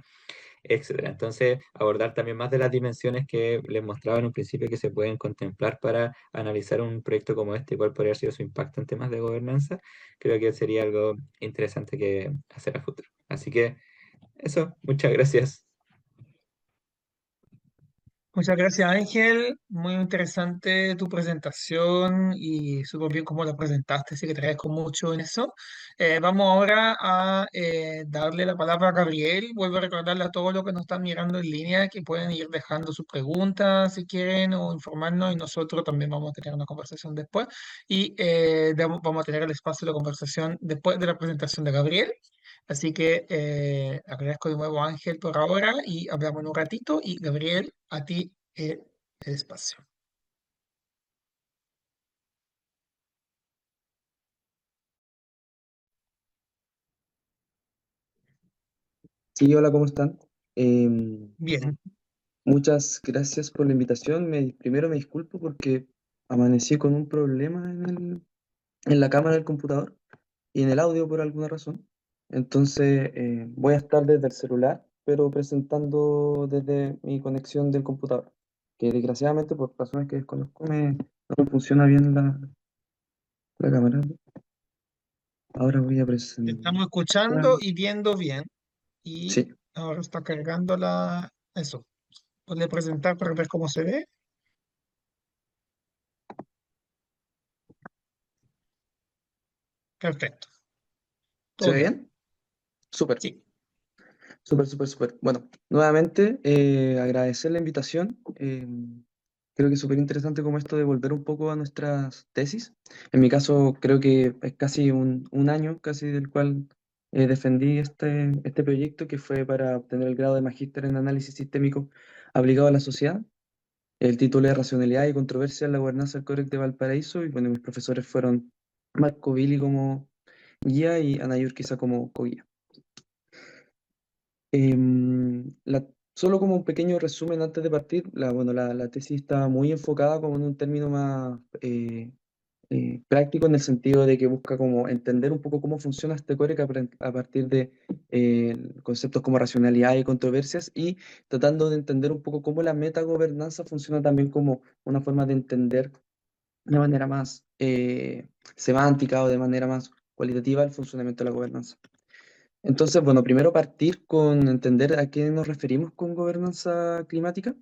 Speaker 3: etcétera. Entonces, abordar también más de las dimensiones que les mostraba en un principio que se pueden contemplar para analizar un proyecto como este y cuál podría haber sido su impacto en temas de gobernanza, creo que sería algo interesante que hacer a futuro. Así que eso, muchas gracias.
Speaker 2: Muchas gracias, Ángel. Muy interesante tu presentación y súper bien cómo la presentaste, así que te agradezco mucho en eso. Vamos ahora a darle la palabra a Gabriel. Vuelvo a recordarle a todos los que nos están mirando en línea que pueden ir dejando sus preguntas si quieren o informarnos y nosotros también vamos a tener una conversación después y vamos a tener el espacio de la conversación después de la presentación de Gabriel. Así que agradezco de nuevo a Ángel por ahora y hablamos en un ratito. Y Gabriel, a ti el espacio.
Speaker 4: Sí, hola, ¿cómo están? Em,
Speaker 2: Bien,
Speaker 4: Muchas gracias por la invitación. Primero me disculpo porque amanecí con un problema en la cámara del computador y en el audio por alguna razón. Entonces voy a estar desde el celular, pero presentando desde mi conexión del computador, que desgraciadamente por razones que desconozco no me funciona bien la cámara. Ahora voy a
Speaker 2: te estamos
Speaker 4: presentar.
Speaker 2: escuchando y viendo bien. Y
Speaker 4: Sí,
Speaker 2: ahora está cargando eso. Puede presentar para ver cómo se ve. Perfecto.
Speaker 4: ¿se
Speaker 2: Todo
Speaker 4: ve
Speaker 2: bien.
Speaker 4: bien? Súper.
Speaker 2: Sí.
Speaker 4: Súper, súper, súper. Bueno, nuevamente agradecer la invitación. Creo que es súper interesante como esto de volver un poco a nuestras tesis. En mi caso, creo que es casi un año casi del cual defendí este proyecto que fue para obtener el grado de magíster en análisis sistémico aplicado a la sociedad. El título es Racionalidad y controversia en la gobernanza del Códex de Valparaíso. Y bueno, mis profesores fueron Marco Billy como guía y Ana Yurquiza como co-guía. Solo como un pequeño resumen antes de partir, bueno, la tesis está muy enfocada como en un término más práctico en el sentido de que busca como entender un poco cómo funciona este core a partir de conceptos como racionalidad y controversias y tratando de entender un poco cómo la metagobernanza funciona también como una forma de entender de manera más semántica o de manera más cualitativa el funcionamiento de la gobernanza. Entonces, bueno, primero partir con entender a qué nos referimos con gobernanza climática.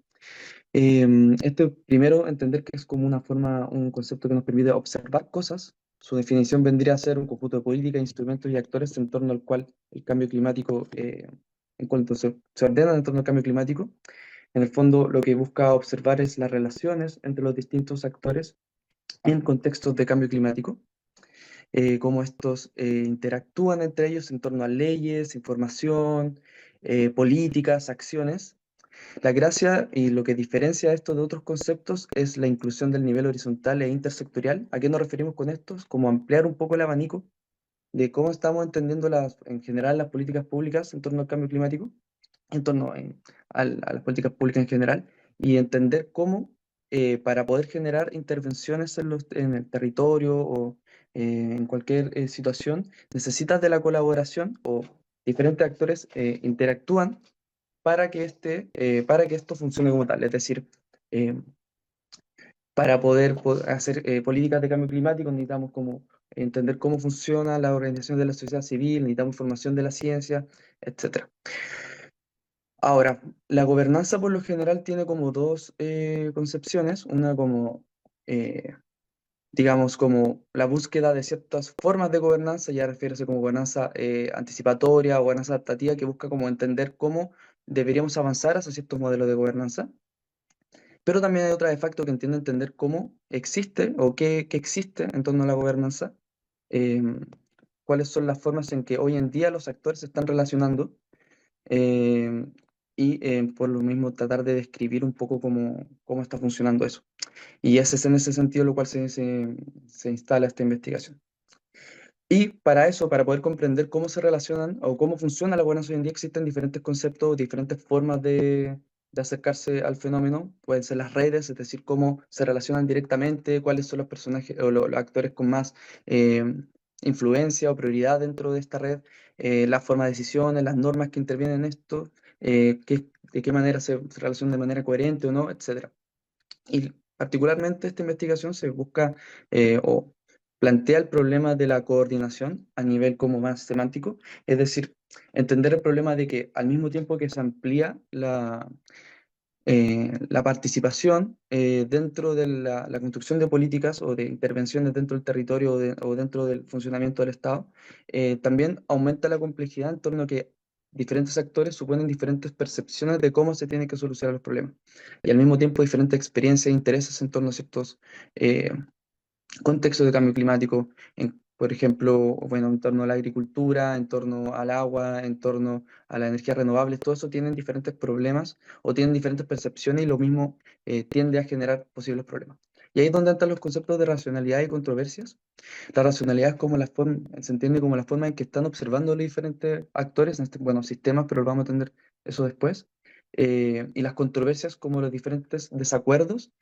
Speaker 4: Primero entender que es como una forma, un concepto que nos permite observar cosas. Su definición vendría a ser un conjunto de políticas, instrumentos y actores en torno al cual el cambio climático, en cuanto se ordena en torno al cambio climático. En el fondo, lo que busca observar es las relaciones entre los distintos actores en contextos de cambio climático, cómo estos interactúan entre ellos en torno a leyes, información, políticas, acciones. La gracia y lo que diferencia esto de otros conceptos es la inclusión del nivel horizontal e intersectorial. ¿A qué nos referimos con esto? Como ampliar un poco el abanico de cómo estamos entendiendo en general las políticas públicas en torno al cambio climático, en torno a las políticas públicas en general, y entender cómo para poder generar intervenciones en el territorio o en cualquier situación, necesitas de la colaboración o diferentes actores interactúan para que esto funcione como tal. Es decir, eh, para poder hacer políticas de cambio climático necesitamos como entender cómo funciona la organización de la sociedad civil, necesitamos información de la ciencia, etcétera. Ahora, la gobernanza por lo general tiene como dos concepciones, una como digamos, como la búsqueda de ciertas formas de gobernanza, ya refiere como gobernanza anticipatoria o gobernanza adaptativa, que busca como entender cómo deberíamos avanzar hacia ciertos modelos de gobernanza. Pero también hay otra de facto que entiende entender cómo existe o qué existe en torno a la gobernanza, eh, cuáles son las formas en que hoy en día los actores se están relacionando, eh, y por lo mismo tratar de describir un poco cómo está funcionando eso. Y ese es en ese sentido lo cual se instala esta investigación. Y para eso, para poder comprender cómo se relacionan o cómo funciona la gobernanza hoy en día, existen diferentes conceptos, diferentes formas de acercarse al fenómeno. Pueden ser las redes, es decir, cómo se relacionan directamente, cuáles son los personajes o los actores con más eh, influencia o prioridad dentro de esta red, la forma de decisiones, las normas que intervienen en esto, de qué manera se relacionan de manera coherente o no, etcétera. Y particularmente esta investigación se busca o plantea el problema de la coordinación a nivel como más semántico, es decir, entender el problema de que al mismo tiempo que se amplía la participación dentro de la construcción de políticas o de intervenciones dentro del territorio o dentro del funcionamiento del Estado, también aumenta la complejidad en torno a que diferentes actores suponen diferentes percepciones de cómo se tienen que solucionar los problemas. Y al mismo tiempo diferentes experiencias e intereses en torno a ciertos eh, contextos de cambio climático, por ejemplo, bueno, en torno a la agricultura, en torno al agua, en torno a las energías renovables, todo eso tienen diferentes problemas o tienen diferentes percepciones y lo mismo tiende a generar posibles problemas. Y ahí es donde entran los conceptos de racionalidad y controversias. La racionalidad es como la forma, se entiende como la forma en que están observando los diferentes actores, en este, bueno, sistemas, pero vamos a entender eso después. Y las controversias como los diferentes desacuerdos,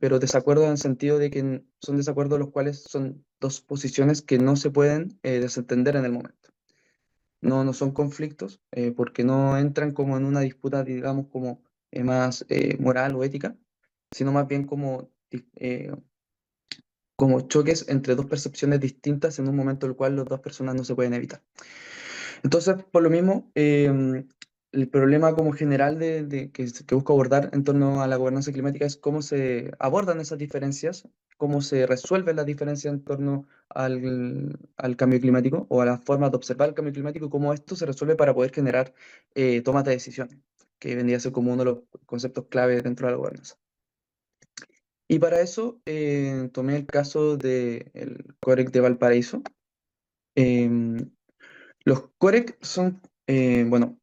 Speaker 4: pero desacuerdos en el sentido de que son desacuerdos los cuales son dos posiciones que no se pueden desentender en el momento. No son conflictos, porque no entran como en una disputa, digamos, como más moral o ética, sino más bien como choques entre dos percepciones distintas en un momento en el cual las dos personas no se pueden evitar. Entonces, por lo mismo, el problema como general que busco abordar en torno a la gobernanza climática es cómo se abordan esas diferencias, cómo se resuelven las diferencias en torno al cambio climático o a las formas de observar el cambio climático y cómo esto se resuelve para poder generar tomas de decisiones, que vendría a ser como uno de los conceptos clave dentro de la gobernanza. Y para eso tomé el caso del COREC de Valparaíso. Em, los COREC son, bueno,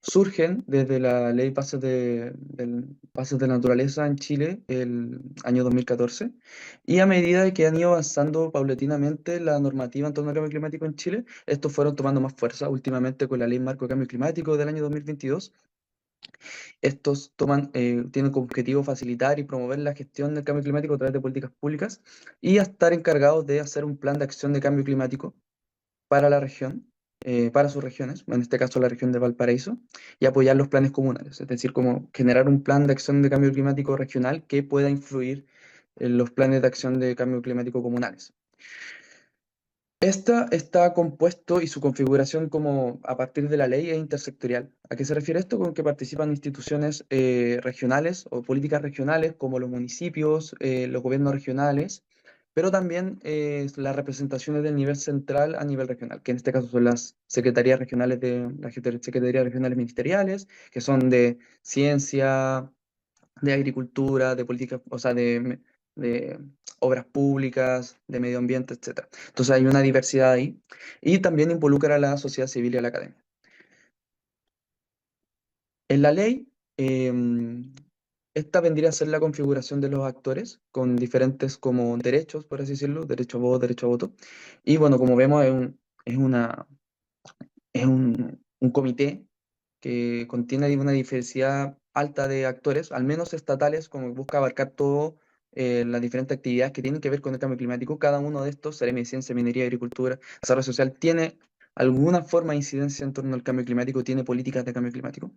Speaker 4: surgen desde la Ley Bases de la Naturaleza en Chile el año 2014 y a medida que han ido avanzando paulatinamente la normativa en torno al cambio climático en Chile, estos fueron tomando más fuerza últimamente con la Ley Marco de Cambio Climático del año 2022. Estos tienen como objetivo facilitar y promover la gestión del cambio climático a través de políticas públicas y a estar encargados de hacer un plan de acción de cambio climático para la región, para sus regiones, en este caso la región de Valparaíso, y apoyar los planes comunales, es decir, como generar un plan de acción de cambio climático regional que pueda influir en los planes de acción de cambio climático comunales. Esta está compuesto y su configuración como a partir de la ley es intersectorial. ¿A qué se refiere esto? Con que participan instituciones regionales o políticas regionales como los municipios, los gobiernos regionales, pero también las representaciones del nivel central a nivel regional, que en este caso son las secretarías regionales secretarías regionales ministeriales, que son de ciencia, de agricultura, de política, o sea, de obras públicas, de medio ambiente, etc. Entonces hay una diversidad ahí y también involucra a la sociedad civil y a la academia. En la ley, esta vendría a ser la configuración de los actores con diferentes como derechos, por así decirlo, derecho a voz, derecho a voto. Y bueno, como vemos, es un comité que contiene una diversidad alta de actores, al menos estatales, como busca abarcar todo las diferentes actividades que tienen que ver con el cambio climático. Cada uno de estos, Seremi, Ciencia, Minería, Agricultura, Desarrollo Social, tiene alguna forma de incidencia en torno al cambio climático, tiene políticas de cambio climático,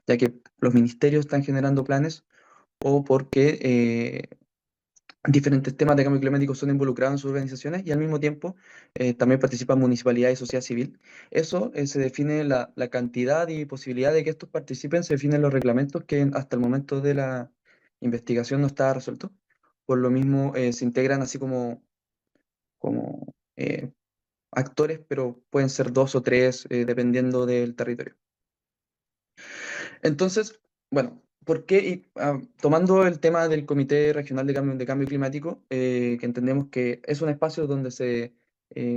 Speaker 4: ya que los ministerios están generando planes o porque diferentes temas de cambio climático son involucrados en sus organizaciones y al mismo tiempo también participan municipalidades y sociedad civil. Eso se define la cantidad y posibilidad de que estos participen, se definen los reglamentos que hasta el momento de la investigación no está resuelto. Por lo mismo se integran así como como actores, pero pueden ser 2 o 3 dependiendo del territorio. Entonces, bueno, ¿por qué? Tomando el tema del Comité Regional de Cambio Climático, que entendemos que es un espacio donde se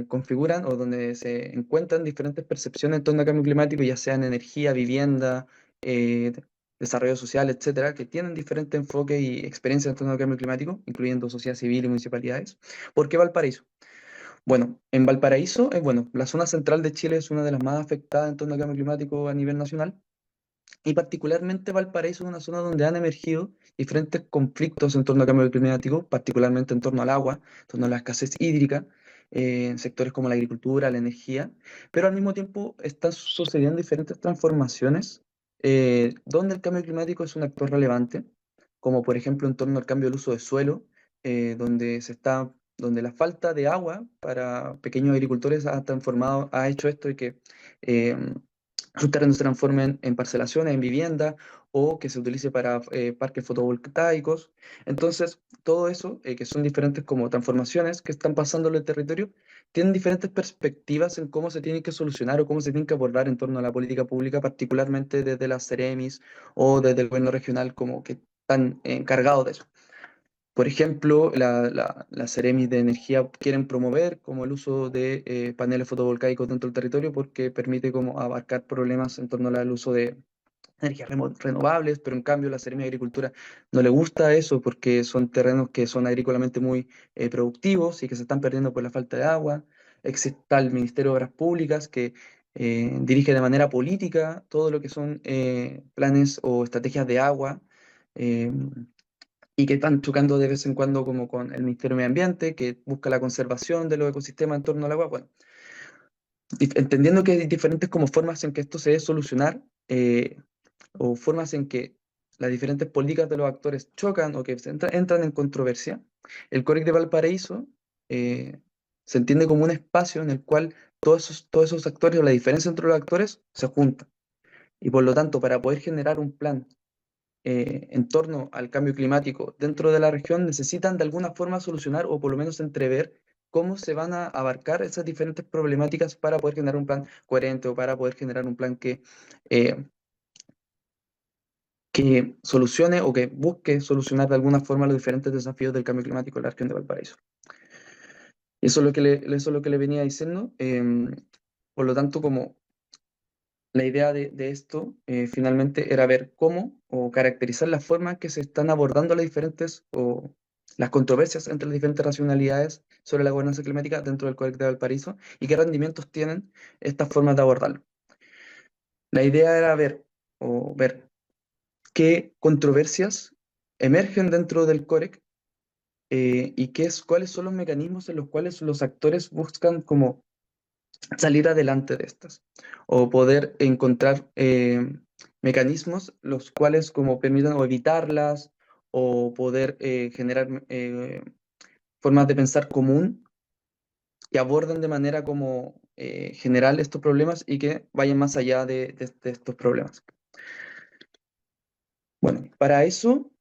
Speaker 4: configuran o donde se encuentran diferentes percepciones en torno al cambio climático, ya sea en energía, vivienda, eh, desarrollo social, etcétera, que tienen diferentes enfoques y experiencias en torno al cambio climático, incluyendo sociedad civil y municipalidades. ¿Por qué Valparaíso? Bueno, en Valparaíso, bueno, la zona central de Chile es una de las más afectadas en torno al cambio climático a nivel nacional. Y particularmente Valparaíso es una zona donde han emergido diferentes conflictos en torno al cambio climático, particularmente en torno al agua, en torno a la escasez hídrica, en sectores como la agricultura, la energía, pero al mismo tiempo están sucediendo diferentes transformaciones donde el cambio climático es un actor relevante, como por ejemplo en torno al cambio del uso de suelo, donde la falta de agua para pequeños agricultores ha hecho esto de que eh, sus terrenos se transformen en parcelaciones, en vivienda o que se utilice para parques fotovoltaicos. Entonces, todo eso, que son diferentes como transformaciones que están pasando en el territorio, tienen diferentes perspectivas en cómo se tienen que solucionar o cómo se tienen que abordar en torno a la política pública, particularmente desde las Ceremis o desde el gobierno regional como que están encargados de eso. Por ejemplo, las Ceremis de energía quieren promover como el uso de paneles fotovoltaicos dentro del territorio porque permite como abarcar problemas en torno al uso de energías renovables, pero en cambio la Seremia de Agricultura no le gusta eso porque son terrenos que son agrícolamente muy productivos y que se están perdiendo por la falta de agua. Existe el Ministerio de Obras Públicas que dirige de manera política todo lo que son planes o estrategias de agua. eh, y que están chocando de vez en cuando como con el Ministerio de Medio Ambiente, que busca la conservación de los ecosistemas en torno al agua. Bueno, entendiendo que hay diferentes como formas en que esto se debe solucionar, o formas en que las diferentes políticas de los actores chocan o que entran en controversia, el Códex de Valparaíso se entiende como un espacio en el cual todos esos actores o la diferencia entre los actores se juntan. Y por lo tanto, para poder generar un plan en torno al cambio climático dentro de la región necesitan de alguna forma solucionar o por lo menos entrever cómo se van a abarcar esas diferentes problemáticas para poder generar un plan coherente o para poder generar un plan eh, que solucione o que busque solucionar de alguna forma los diferentes desafíos del cambio climático en la región de Valparaíso. Y eso es eso es lo que le venía diciendo. Por lo tanto, como la idea de esto finalmente era ver cómo o caracterizar la forma en que se están abordando las diferentes o las controversias entre las diferentes racionalidades sobre la gobernanza climática dentro del Código de Valparaíso y qué rendimientos tienen estas formas de abordarlo. La idea era ver qué controversias emergen dentro del COREC y cuáles son los mecanismos en los cuales los actores buscan como salir adelante de estas o poder encontrar mecanismos los cuales como permitan o evitarlas o poder generar formas de pensar común que aborden de manera como general estos problemas y que vayan más allá de estos problemas. Bueno, para eso,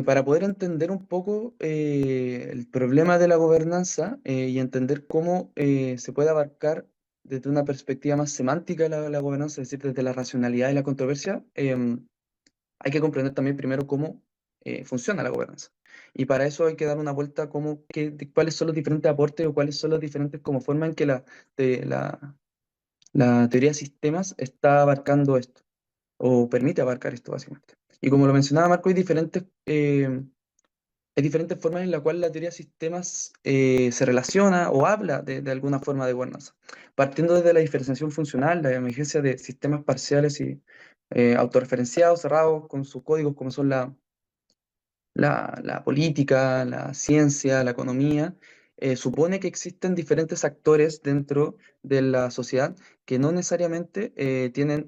Speaker 4: para poder entender un poco el problema de la gobernanza y entender cómo se puede abarcar desde una perspectiva más semántica la gobernanza, es decir, desde la racionalidad y la controversia, hay que comprender también primero cómo funciona la gobernanza. Y para eso hay que dar una vuelta de cuáles son los diferentes aportes o cuáles son los diferentes como forma en que la teoría de sistemas está abarcando esto o permite abarcar esto básicamente. Y como lo mencionaba Marco, hay diferentes formas en las cuales la teoría de sistemas se relaciona o habla de alguna forma de gobernanza. Partiendo desde la diferenciación funcional, la emergencia de sistemas parciales y autorreferenciados, cerrados, con sus códigos como son la política, la ciencia, la economía, supone que existen diferentes actores dentro de la sociedad que no necesariamente tienen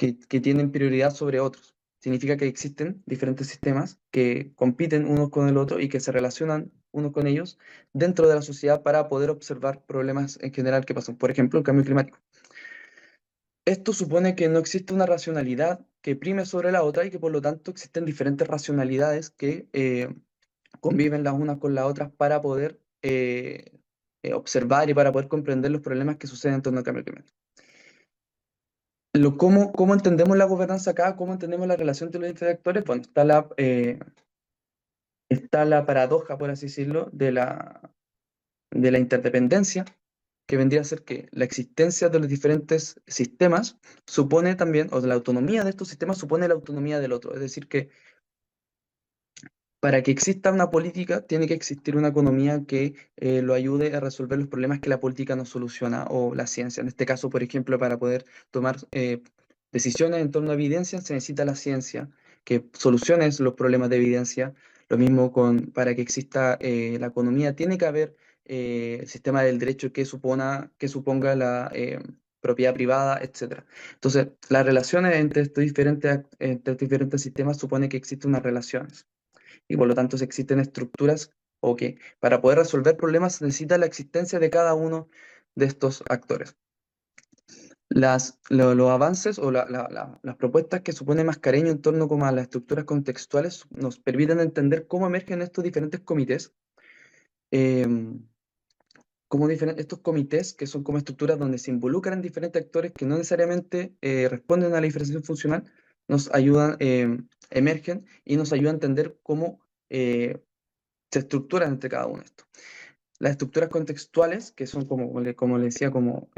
Speaker 4: que tienen prioridad sobre otros. Significa que existen diferentes sistemas que compiten unos con el otro y que se relacionan unos con ellos dentro de la sociedad para poder observar problemas en general que pasan. Por ejemplo, el cambio climático. Esto supone que no existe una racionalidad que prime sobre la otra y que por lo tanto existen diferentes racionalidades que conviven las unas con las otras para poder observar y para poder comprender los problemas que suceden en torno al cambio climático. ¿Cómo entendemos la gobernanza acá? ¿Cómo entendemos la relación entre los diferentes actores? Bueno, está la paradoja, por así decirlo, de la interdependencia, que vendría a ser que la existencia de los diferentes sistemas supone también, o de la autonomía de estos sistemas supone la autonomía del otro. Es decir, que para que exista una política, tiene que existir una economía que lo ayude a resolver los problemas que la política no soluciona o la ciencia. En este caso, por ejemplo, para poder tomar decisiones en torno a evidencia, se necesita la ciencia que solucione los problemas de evidencia. Lo mismo para que exista la economía, tiene que haber el sistema del derecho que suponga la propiedad privada, etcétera. Entonces, las relaciones entre estos diferentes sistemas supone que existen unas relaciones y por lo tanto si existen estructuras o que para poder resolver problemas se necesita la existencia de cada uno de estos actores. Los avances o las propuestas que supone Mascareño en torno como a las estructuras contextuales nos permiten entender cómo emergen estos diferentes comités, estos comités que son como estructuras donde se involucran diferentes actores que no necesariamente responden a la diferenciación funcional, nos ayudan, emergen y nos ayudan a entender cómo se estructuran entre cada uno de estos. Las estructuras contextuales, que son como le decía, como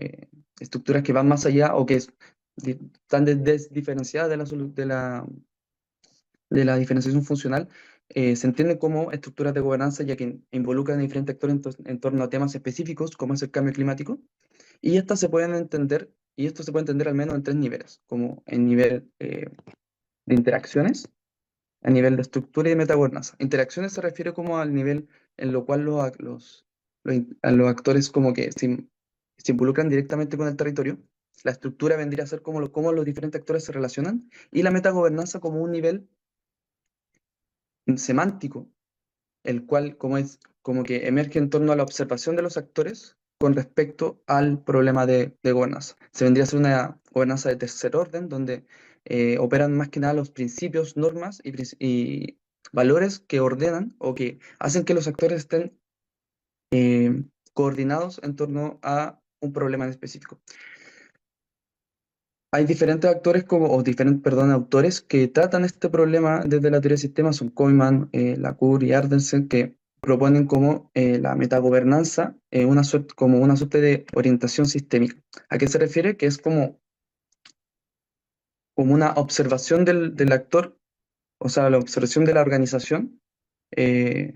Speaker 4: estructuras que van más allá o que están diferenciadas de la diferenciación funcional, se entienden como estructuras de gobernanza ya que involucran a diferentes actores en torno a temas específicos, como es el cambio climático, y esto se puede entender al menos en tres niveles, como en nivel de interacciones, a nivel de estructura y de metagobernanza. Interacciones se refiere como al nivel en lo cual los actores como que se involucran directamente con el territorio. La estructura vendría a ser cómo los diferentes actores se relacionan y la metagobernanza como un nivel semántico, el cual como que emerge en torno a la observación de los actores con respecto al problema de gobernanza. Se vendría a ser una gobernanza de tercer orden, donde operan más que nada los principios, normas y valores que ordenan o que hacen que los actores estén coordinados en torno a un problema en específico. Hay diferentes autores que tratan este problema desde la teoría de sistemas, son Koyman, Lacour y Ardensen, que proponen como la metagobernanza, como una suerte de orientación sistémica. ¿A qué se refiere? Que es como una observación del actor, o sea, la observación de la organización,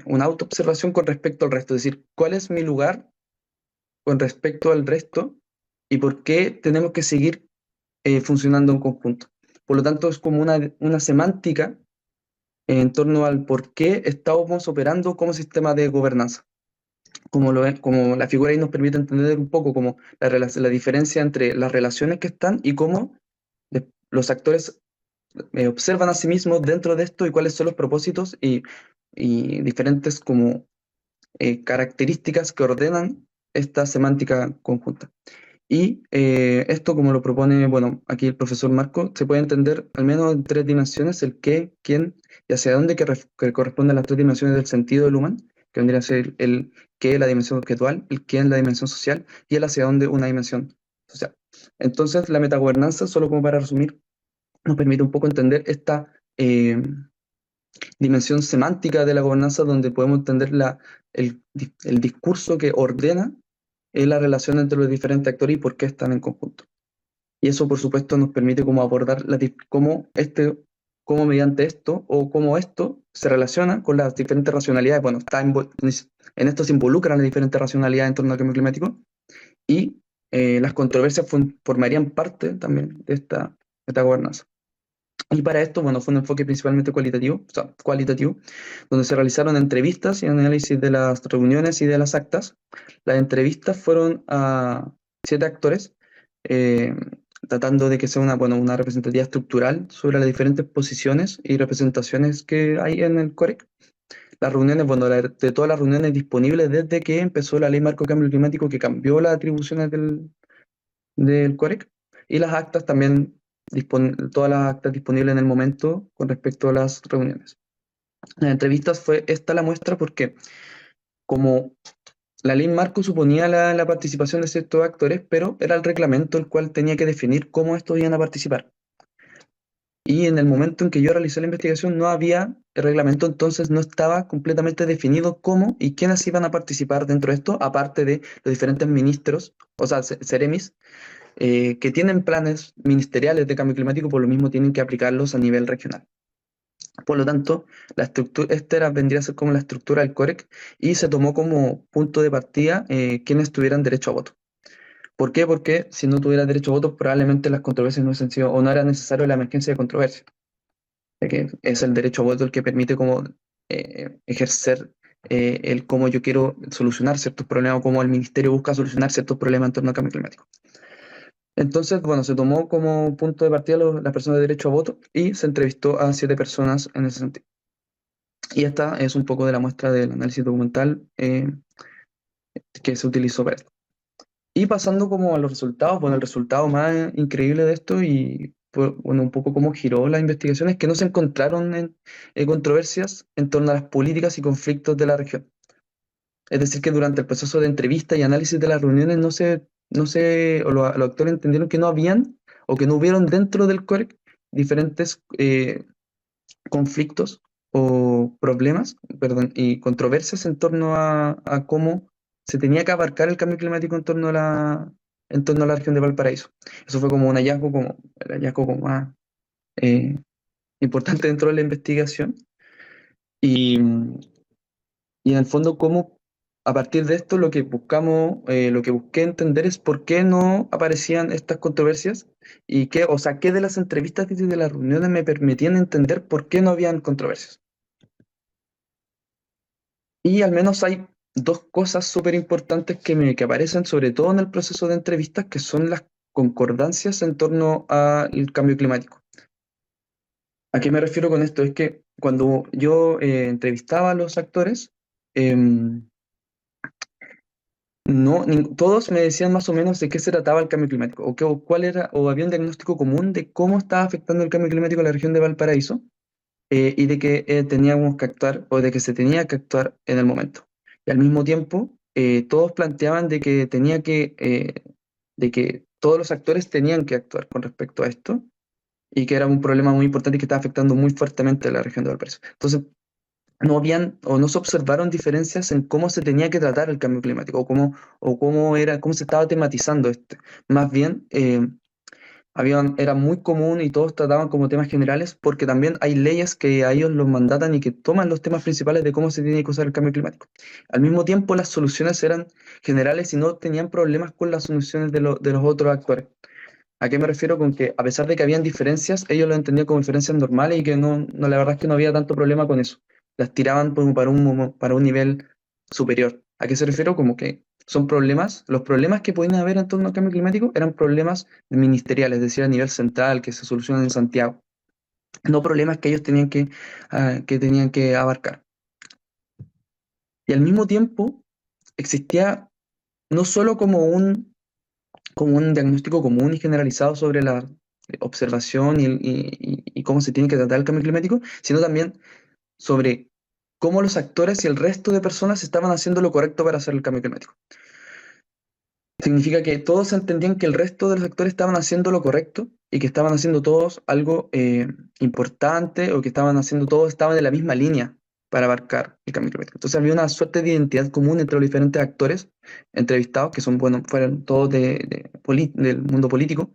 Speaker 4: una autoobservación con respecto al resto, es decir, ¿cuál es mi lugar con respecto al resto y por qué tenemos que seguir funcionando en conjunto? Por lo tanto, es como una semántica en torno al por qué estamos operando como sistema de gobernanza. Como la figura ahí nos permite entender un poco como la diferencia entre las relaciones que están y cómo los actores observan a sí mismos dentro de esto y cuáles son los propósitos y diferentes como características que ordenan esta semántica conjunta. Y esto, como lo propone, bueno, aquí el profesor Marco, se puede entender al menos en tres dimensiones: el qué, quién y hacia dónde, que corresponde a las tres dimensiones del sentido del humano, que vendría a ser el qué, la dimensión objetual, el quién, la dimensión social, y el hacia dónde, una dimensión social. Entonces, la metagobernanza, solo como para resumir, nos permite un poco entender esta dimensión semántica de la gobernanza, donde podemos entender el discurso que ordena la relación entre los diferentes actores y por qué están en conjunto. Y eso, por supuesto, nos permite como abordar cómo mediante esto o cómo esto se relaciona con las diferentes racionalidades. Bueno, en esto se involucran las diferentes racionalidades en torno al cambio climático y las controversias formarían parte también de esta gobernanza. Y para esto, bueno, fue un enfoque principalmente cualitativo, donde se realizaron entrevistas y análisis de las reuniones y de las actas. Las entrevistas fueron a 7 actores, eh, tratando de que sea una representatividad estructural sobre las diferentes posiciones y representaciones que hay en el COREC. Las reuniones, bueno, de todas las reuniones disponibles desde que empezó la Ley Marco de Cambio Climático, que cambió las atribuciones del COREC, y las actas también, todas las actas disponibles en el momento con respecto a las reuniones. las entrevistas fue esta la muestra porque como la ley marco suponía la participación de ciertos actores, pero era el reglamento el cual tenía que definir cómo estos iban a participar. Y en el momento en que yo realicé la investigación no había el reglamento, entonces no estaba completamente definido cómo y quiénes iban a participar dentro de esto, aparte de los diferentes ministros, o sea, seremis, que tienen planes ministeriales de cambio climático, por lo mismo tienen que aplicarlos a nivel regional. Por lo tanto, la estructura, vendría a ser como la estructura del COREC y se tomó como punto de partida quienes tuvieran derecho a voto. ¿Por qué? Porque si no tuviera derecho a voto, probablemente las controversias no hubiesen sido, o no era necesario la emergencia de controversia, ya que es el derecho a voto el que permite como ejercer el cómo yo quiero solucionar ciertos problemas o cómo el ministerio busca solucionar ciertos problemas en torno al cambio climático. Entonces, bueno, se tomó como punto de partida las personas de derecho a voto y se entrevistó a 7 personas en ese sentido. Y esta es un poco de la muestra del análisis documental que se utilizó para esto. Y pasando como a los resultados, bueno, el resultado más increíble de esto y bueno, un poco cómo giró la investigación es que no se encontraron controversias en torno a las políticas y conflictos de la región. Es decir, que durante el proceso de entrevista y análisis de las reuniones o los actores entendieron que no habían o que no hubieron dentro del COREC diferentes conflictos o problemas, perdón, y controversias en torno a cómo se tenía que abarcar el cambio climático en torno a la región de Valparaíso. Eso fue como un hallazgo, como el hallazgo como más eh, importante dentro de la investigación. Y, y en el fondo, cómo a partir de esto lo que buscamos, lo que busqué entender es por qué no aparecían estas controversias y qué, o sea, qué de las entrevistas y de las reuniones me permitían entender por qué no habían controversias. Y al menos hay dos cosas súper importantes que aparecen, sobre todo en el proceso de entrevistas, que son las concordancias en torno al cambio climático. ¿A qué me refiero con esto? Es que cuando yo entrevistaba a los actores, em, todos me decían más o menos de qué se trataba el cambio climático, o cuál era, o había un diagnóstico común de cómo estaba afectando el cambio climático a la región de Valparaíso, y de que teníamos que actuar o de que se tenía que actuar en el momento. Y al mismo tiempo, todos planteaban de que todos los actores tenían que actuar con respecto a esto y que era un problema muy importante y que estaba afectando muy fuertemente a la región de Valparaíso. Entonces, no habían o no se observaron diferencias en cómo se tenía que tratar el cambio climático cómo se estaba tematizando este. Más bien, era muy común y todos trataban como temas generales porque también hay leyes que a ellos los mandatan y que toman los temas principales de cómo se tiene que usar el cambio climático. Al mismo tiempo, las soluciones eran generales y no tenían problemas con las soluciones de los otros actores. ¿A qué me refiero? Con que a pesar de que habían diferencias, ellos lo entendían como diferencias normales y que la verdad es que no había tanto problema con eso. Las tiraban como para un nivel superior. ¿A qué se refiero? Como que son problemas, los problemas que podían haber en torno al cambio climático eran problemas ministeriales, es decir, a nivel central, que se solucionan en Santiago, no problemas que ellos que tenían que abarcar. Y al mismo tiempo existía no solo como un diagnóstico común y generalizado sobre la observación y cómo se tiene que tratar el cambio climático, sino también sobre cómo los actores y el resto de personas estaban haciendo lo correcto para hacer el cambio climático. Significa que todos entendían que el resto de los actores estaban haciendo lo correcto y que estaban haciendo todos algo importante o que todos estaban en la misma línea para abarcar el cambio climático. Entonces había una suerte de identidad común entre los diferentes actores entrevistados, que fueron todos del mundo político,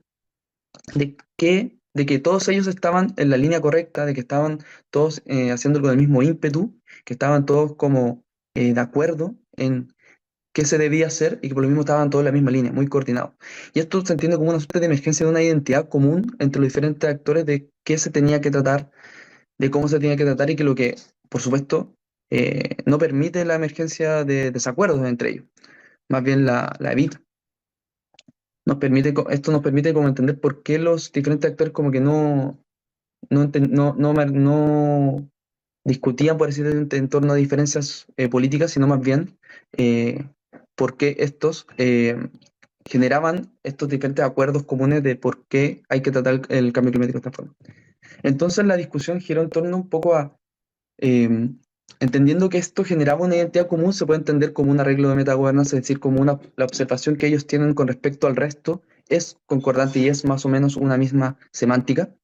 Speaker 4: de que todos ellos estaban en la línea correcta, de que estaban todos haciéndolo con el mismo ímpetu, que estaban todos como de acuerdo en qué se debía hacer y que por lo mismo estaban todos en la misma línea, muy coordinados. Y esto se entiende como una suerte de emergencia de una identidad común entre los diferentes actores de qué se tenía que tratar, de cómo se tenía que tratar y que lo que, por supuesto, no permite la emergencia de desacuerdos entre ellos, más bien la evita. Esto nos permite como entender por qué los diferentes actores como que no discutían, por decirlo, en torno a diferencias políticas, sino más bien eh, por qué estos generaban estos diferentes acuerdos comunes de por qué hay que tratar el cambio climático de esta forma. Entonces la discusión giró en torno un poco a Entendiendo que esto generaba una identidad común, se puede entender como un arreglo de metagobernanza, es decir, como la observación que ellos tienen con respecto al resto es concordante y es más o menos una misma semántica,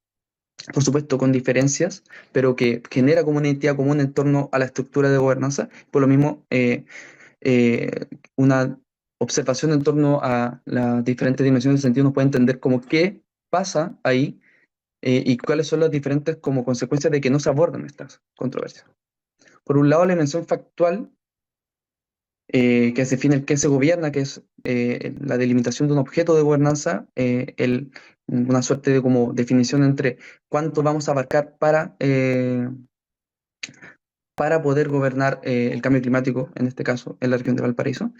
Speaker 4: por supuesto con diferencias, pero que genera como una identidad común en torno a la estructura de gobernanza. Por lo mismo, una observación en torno a las diferentes dimensiones del sentido nos puede entender como qué pasa ahí y cuáles son las diferentes como consecuencias de que no se abordan estas controversias. Por un lado, la dimensión factual, que se define el qué se gobierna, que es la delimitación de un objeto de gobernanza, una suerte de como definición entre cuánto vamos a abarcar para poder gobernar el cambio climático, en este caso, en la región de Valparaíso.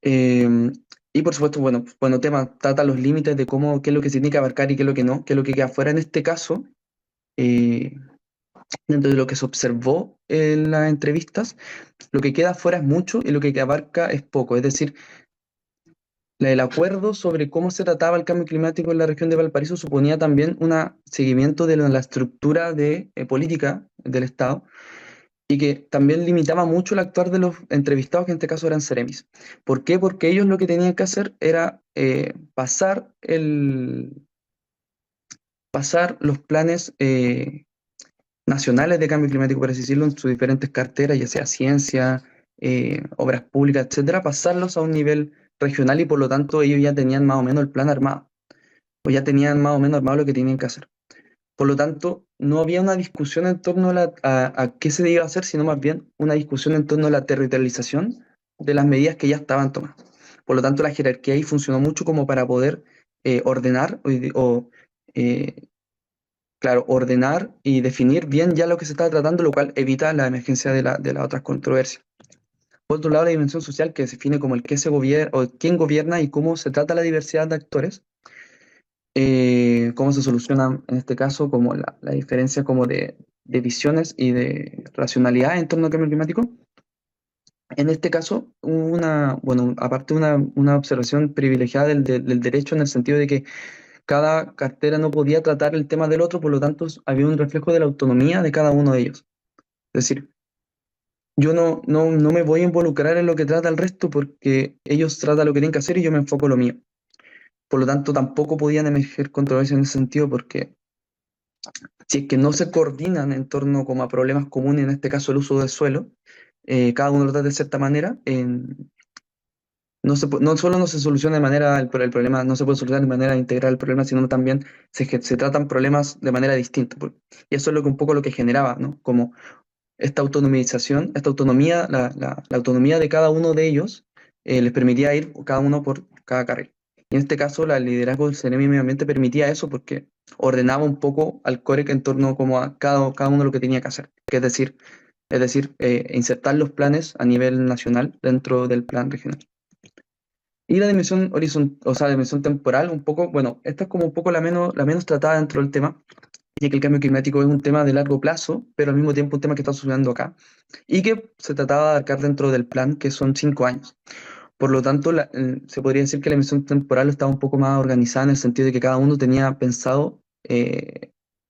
Speaker 4: Y por supuesto, bueno, tema trata los límites de cómo, qué es lo que se tiene que abarcar y qué es lo que no, qué es lo que queda fuera en este caso. Dentro de lo que se observó en las entrevistas, lo que queda fuera es mucho y lo que abarca es poco. Es decir, el acuerdo sobre cómo se trataba el cambio climático en la región de Valparaíso suponía también un seguimiento de la estructura de política del Estado y que también limitaba mucho el actuar de los entrevistados, que en este caso eran Ceremis. ¿Por qué? Porque ellos lo que tenían que hacer era pasar los planes nacionales de cambio climático, por así decirlo, en sus diferentes carteras, ya sea ciencia, obras públicas, etcétera, pasarlos a un nivel regional y por lo tanto ellos ya tenían más o menos el plan armado, o ya tenían más o menos armado lo que tenían que hacer. Por lo tanto, no había una discusión en torno a qué se debía hacer, sino más bien una discusión en torno a la territorialización de las medidas que ya estaban tomadas. Por lo tanto, la jerarquía ahí funcionó mucho como para poder ordenar claro, ordenar y definir bien ya lo que se está tratando, lo cual evita la emergencia de las otras controversias. Por otro lado, la dimensión social, que se define como el qué se gobierna o quién gobierna y cómo se trata la diversidad de actores, cómo se soluciona en este caso como la diferencia como de visiones y de racionalidad en torno al cambio climático. En este caso, aparte una observación privilegiada del derecho en el sentido de que cada cartera no podía tratar el tema del otro, por lo tanto había un reflejo de la autonomía de cada uno de ellos. Es decir, yo no me voy a involucrar en lo que trata el resto porque ellos tratan lo que tienen que hacer y yo me enfoco en lo mío. Por lo tanto, tampoco podían emerger controversias en ese sentido porque si es que no se coordinan en torno como a problemas comunes, en este caso el uso del suelo, cada uno lo trata de cierta manera, no solo no se soluciona de manera el problema, no se puede solucionar de manera integral el problema, sino también se tratan problemas de manera distinta. Y eso es un poco lo que generaba, ¿no? Como esta autonomización, esta autonomía, la autonomía de cada uno de ellos les permitía ir cada uno por cada carril. Y en este caso, el liderazgo del CNM y Medio Ambiente permitía eso porque ordenaba un poco al COREC en torno como a cada uno lo que tenía que hacer, que es decir, insertar los planes a nivel nacional dentro del plan regional. Y la dimensión horizontal, o sea, la dimensión temporal, un poco, bueno, esta es como un poco la menos tratada dentro del tema, ya que el cambio climático es un tema de largo plazo, pero al mismo tiempo un tema que está sucediendo acá, y que se trataba de abarcar dentro del plan, que son 5 años. Por lo tanto, se podría decir que la dimensión temporal estaba un poco más organizada en el sentido de que cada uno tenía pensado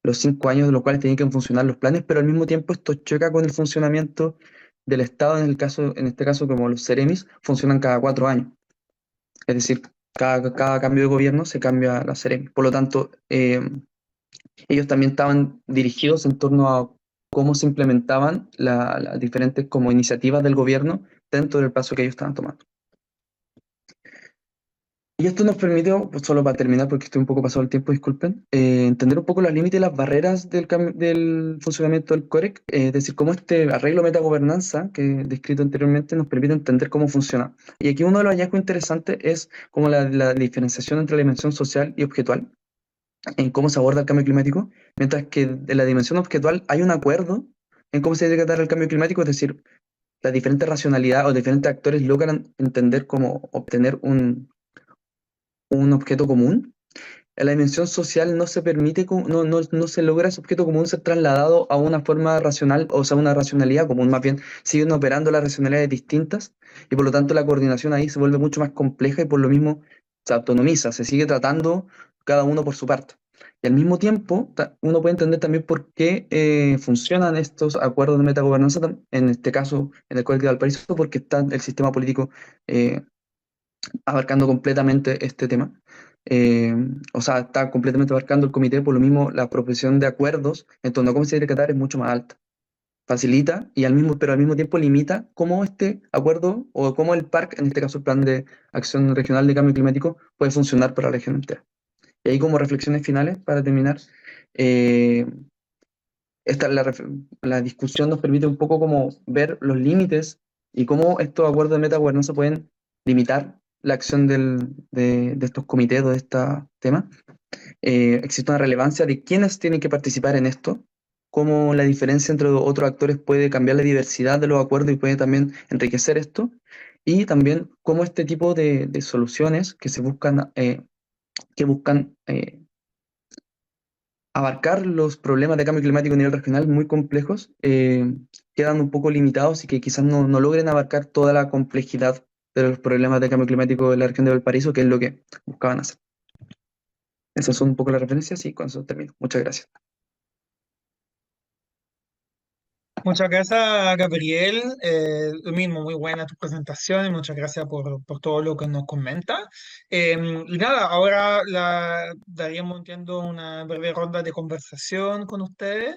Speaker 4: los 5 años de los cuales tenían que funcionar los planes, pero al mismo tiempo esto choca con el funcionamiento del Estado, en este caso como los Ceremis, funcionan cada 4 años. Es decir, cada cambio de gobierno se cambia la Seremi. Por lo tanto, ellos también estaban dirigidos en torno a cómo se implementaban las diferentes como iniciativas del gobierno dentro del plazo que ellos estaban tomando. Y esto nos permitió, pues solo para terminar, porque estoy un poco pasado el tiempo, disculpen, entender un poco los límites y las barreras del funcionamiento del COREC, es decir, cómo este arreglo metagobernanza que he descrito anteriormente nos permite entender cómo funciona. Y aquí uno de los hallazgos interesantes es como la diferenciación entre la dimensión social y objetual, en cómo se aborda el cambio climático, mientras que en la dimensión objetual hay un acuerdo en cómo se debe tratar el cambio climático, es decir, las diferentes racionalidades o diferentes actores logran entender cómo obtener un objeto común. En la dimensión social no se permite, no se logra ese objeto común ser trasladado a una forma racional, o sea, una racionalidad común, más bien siguen operando las racionalidades distintas y por lo tanto la coordinación ahí se vuelve mucho más compleja y por lo mismo se autonomiza, se sigue tratando cada uno por su parte. Y al mismo tiempo, uno puede entender también por qué funcionan estos acuerdos de metagobernanza, en este caso en el Código de Valparaíso, porque está el sistema político eh, abarcando completamente este tema. Eh, o sea, está completamente abarcando el comité, por lo mismo la proporción de acuerdos en torno a cómo se debe tratar es mucho más alta. Facilita, pero al mismo tiempo limita cómo este acuerdo o cómo el PARC, en este caso el Plan de Acción Regional de Cambio Climático, puede funcionar para la región entera. Y ahí como reflexiones finales, para terminar, eh, la discusión nos permite un poco como ver los límites y cómo estos acuerdos de metagobernanza pueden limitar la acción de estos comités o de este tema. Existe una relevancia de quiénes tienen que participar en esto, cómo la diferencia entre otros actores puede cambiar la diversidad de los acuerdos y puede también enriquecer esto, y también cómo este tipo de soluciones que buscan abarcar los problemas de cambio climático a nivel regional muy complejos, quedan un poco limitados y que quizás no logren abarcar toda la complejidad de los problemas de cambio climático de la región de Valparaíso, que es lo que buscaban hacer. Esas son un poco las referencias y con eso termino. Muchas gracias.
Speaker 2: Muchas gracias, Gabriel. Lo mismo, muy buena tu presentación y muchas gracias por todo lo que nos comenta. Y nada, ahora daríamos, entiendo, una breve ronda de conversación con ustedes.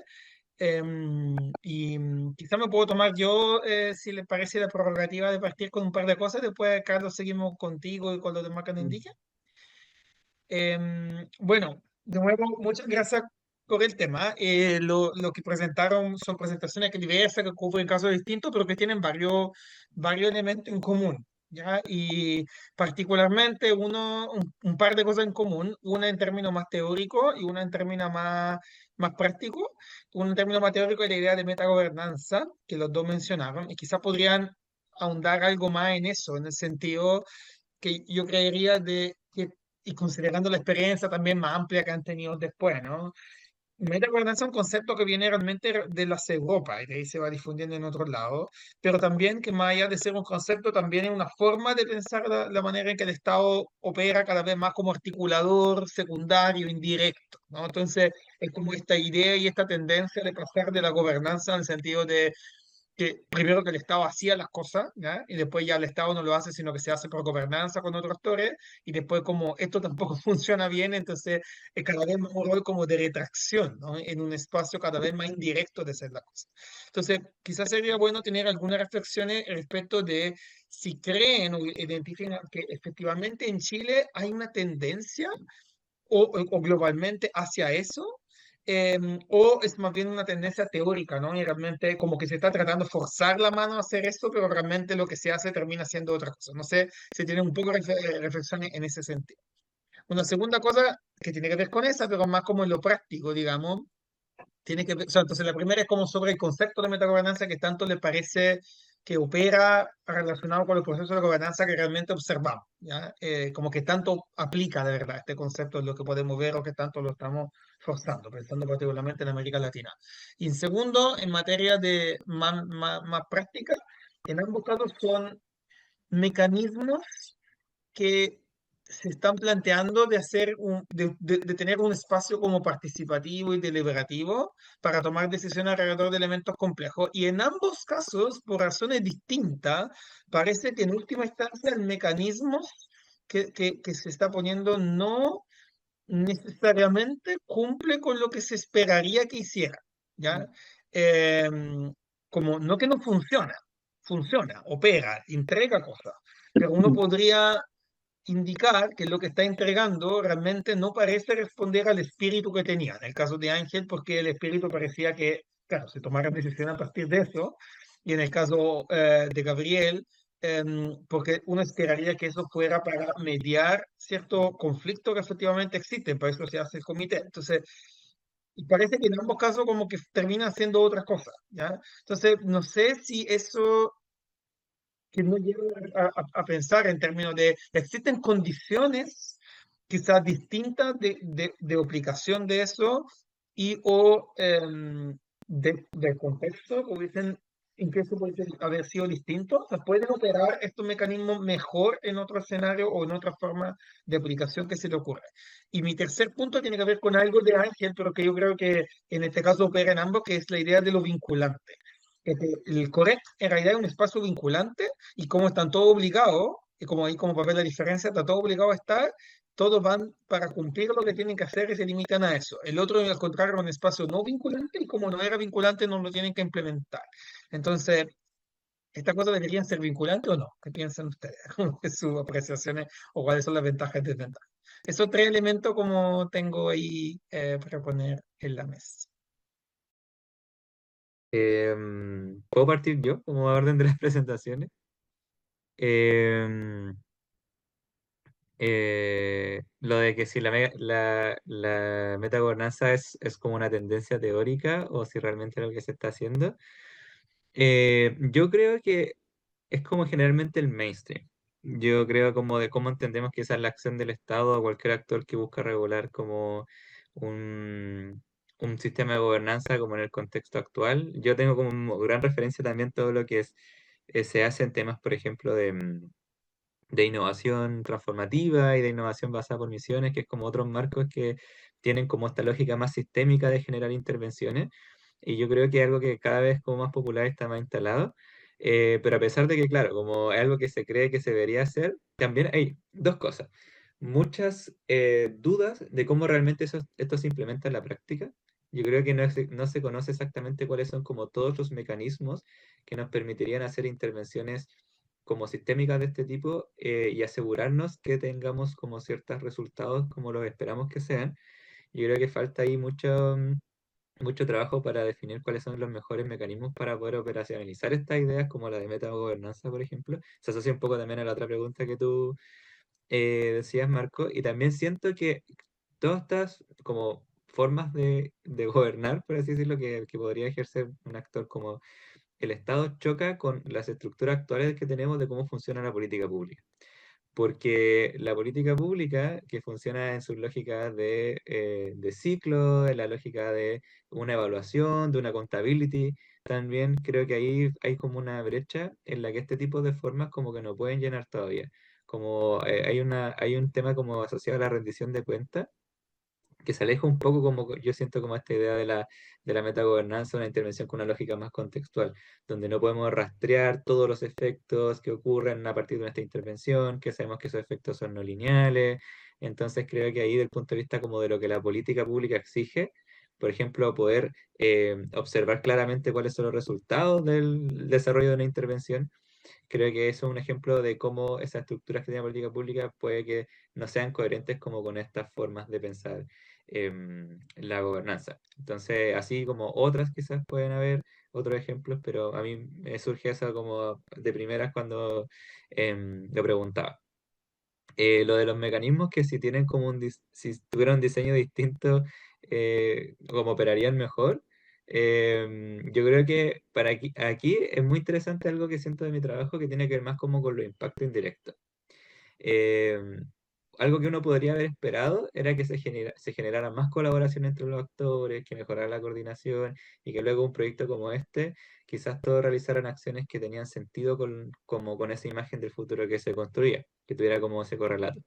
Speaker 2: Y quizá me puedo tomar yo, si les parece, la prerrogativa de partir con un par de cosas. Después, Carlos, seguimos contigo y con los demás que nos indiquen. Bueno, de nuevo, muchas gracias por el tema. Lo que presentaron son presentaciones que diversas, que cubren casos distintos, pero que tienen varios elementos en común, ¿ya? Y particularmente un par de cosas en común, una en términos más teóricos y una en términos más prácticos. Un en términos más teóricos es la idea de metagobernanza, que los dos mencionaron, y quizás podrían ahondar algo más en eso, en el sentido que yo creería y considerando la experiencia también más amplia que han tenido después, ¿no? Metagobernanza es un concepto que viene realmente de las Europa y de ahí se va difundiendo en otros lados, pero también que más allá de ser un concepto, también es una forma de pensar la manera en que el Estado opera cada vez más como articulador, secundario, indirecto, ¿no? Entonces, es como esta idea y esta tendencia de pasar de la gobernanza en el sentido de que primero que el Estado hacía las cosas, ¿ya? Y después ya el Estado no lo hace, sino que se hace por gobernanza con otros actores, y después como esto tampoco funciona bien, entonces es cada vez más un rol como de retracción, ¿no? En un espacio cada vez más indirecto de hacer las cosas. Entonces, quizás sería bueno tener algunas reflexiones respecto de si creen o identifican que efectivamente en Chile hay una tendencia o globalmente hacia eso, o es más bien una tendencia teórica, ¿no? Y realmente como que se está tratando de forzar la mano a hacer eso, pero realmente lo que se hace termina siendo otra cosa. No sé si tienen un poco de reflexiones en ese sentido. Una segunda cosa que tiene que ver con esa, pero más como en lo práctico, digamos, tiene que ver, o sea, entonces la primera es como sobre el concepto de metagobernanza que tanto le parece que opera relacionado con los procesos de gobernanza que realmente observamos, ¿ya? Como que tanto aplica de verdad este concepto en lo que podemos ver o que tanto lo estamos forzando, pensando particularmente en América Latina. Y en segundo, en materia de más práctica, en ambos casos son mecanismos que se están planteando de hacer de tener un espacio como participativo y deliberativo para tomar decisiones alrededor de elementos complejos. Y en ambos casos, por razones distintas, parece que en última instancia el mecanismo que se está poniendo no necesariamente cumple con lo que se esperaría que hiciera, ¿ya? Como no que no funciona, funciona, opera, entrega cosas, pero uno podría indicar que lo que está entregando realmente no parece responder al espíritu que tenía. En el caso de Ángel, porque el espíritu parecía que, claro, se tomaran decisiones a partir de eso, y en el caso de Gabriel, porque uno esperaría que eso fuera para mediar cierto conflicto que efectivamente existe, para eso se hace el comité. Entonces, y parece que en ambos casos como que termina siendo otra cosa, ¿ya? Entonces, no sé si eso que no lleva a pensar en términos de, existen condiciones quizás distintas de aplicación de eso y o del contexto que hubiesen en qué eso puede haber sido distinto? ¿Se pueden operar estos mecanismos mejor en otro escenario o en otra forma de aplicación que se le ocurra? Y mi tercer punto tiene que ver con algo de Ángel, pero que yo creo que en este caso opera en ambos, que es la idea de lo vinculante. El CORECT en realidad es un espacio vinculante y como están todos obligados, y como ahí como papel la diferencia, está todo obligado a estar, todos van para cumplir lo que tienen que hacer y se limitan a eso. El otro, al contrario, es un espacio no vinculante y como no era vinculante, no lo tienen que implementar. Entonces, ¿estas cosas deberían ser vinculantes o no? ¿Qué piensan ustedes? ¿Cuáles sus apreciaciones o cuáles son las ventajas y desventajas? Esos tres elementos como tengo ahí para poner en la mesa.
Speaker 3: ¿Puedo partir yo como orden de las presentaciones? Em, lo de que si la metagobernanza es como una tendencia teórica o si realmente es lo que se está haciendo. Yo creo que es como generalmente el mainstream. Yo creo como de cómo entendemos que esa es la acción del Estado o cualquier actor que busca regular como un sistema de gobernanza como en el contexto actual. Yo tengo como gran referencia también todo lo que se hace en temas, por ejemplo, de innovación transformativa y de innovación basada por misiones, que es como otros marcos que tienen como esta lógica más sistémica de generar intervenciones. Y yo creo que es algo que cada vez como más popular está más instalado. Pero a pesar de que, claro, como es algo que se cree que se debería hacer, también hay dos cosas. Muchas dudas de cómo realmente esto se implementa en la práctica. Yo creo que no se conoce exactamente cuáles son como todos los mecanismos que nos permitirían hacer intervenciones como sistémicas de este tipo y asegurarnos que tengamos como ciertos resultados como los esperamos que sean. Yo creo que falta ahí mucho trabajo para definir cuáles son los mejores mecanismos para poder operacionalizar estas ideas, como la de metagobernanza, por ejemplo. Se asocia un poco también a la otra pregunta que tú decías, Marco, y también siento que todas estas como formas de gobernar, por así decirlo, que podría ejercer un actor como el Estado choca con las estructuras actuales que tenemos de cómo funciona la política pública. Porque la política pública, que funciona en sus lógicas de ciclo, en la lógica de una evaluación, de una accountability, también creo que ahí hay como una brecha en la que este tipo de formas como que no pueden llenar todavía. Como hay un tema como asociado a la rendición de cuentas que se aleja un poco como yo siento como esta idea de la metagobernanza, una intervención con una lógica más contextual, donde no podemos rastrear todos los efectos que ocurren a partir de nuestra intervención, que sabemos que esos efectos son no lineales. Entonces creo que ahí, del punto de vista como de lo que la política pública exige, por ejemplo, poder observar claramente cuáles son los resultados del desarrollo de una intervención. Creo que eso es un ejemplo de cómo esas estructuras que tiene la política pública puede que no sean coherentes como con estas formas de pensar la gobernanza. Entonces, así como otras quizás pueden haber otros ejemplos, pero a mí me surge eso como de primeras cuando lo preguntaba. Lo de los mecanismos que si tienen como si tuvieran un diseño distinto, como operarían mejor. Yo creo que para aquí es muy interesante algo que siento de mi trabajo que tiene que ver más como con los impactos indirectos. Eh, Algo que uno podría haber esperado era que se generara más colaboración entre los actores, que mejorara la coordinación y que luego un proyecto como este, quizás todos realizaran acciones que tenían sentido como con esa imagen del futuro que se construía, que tuviera como ese correlato.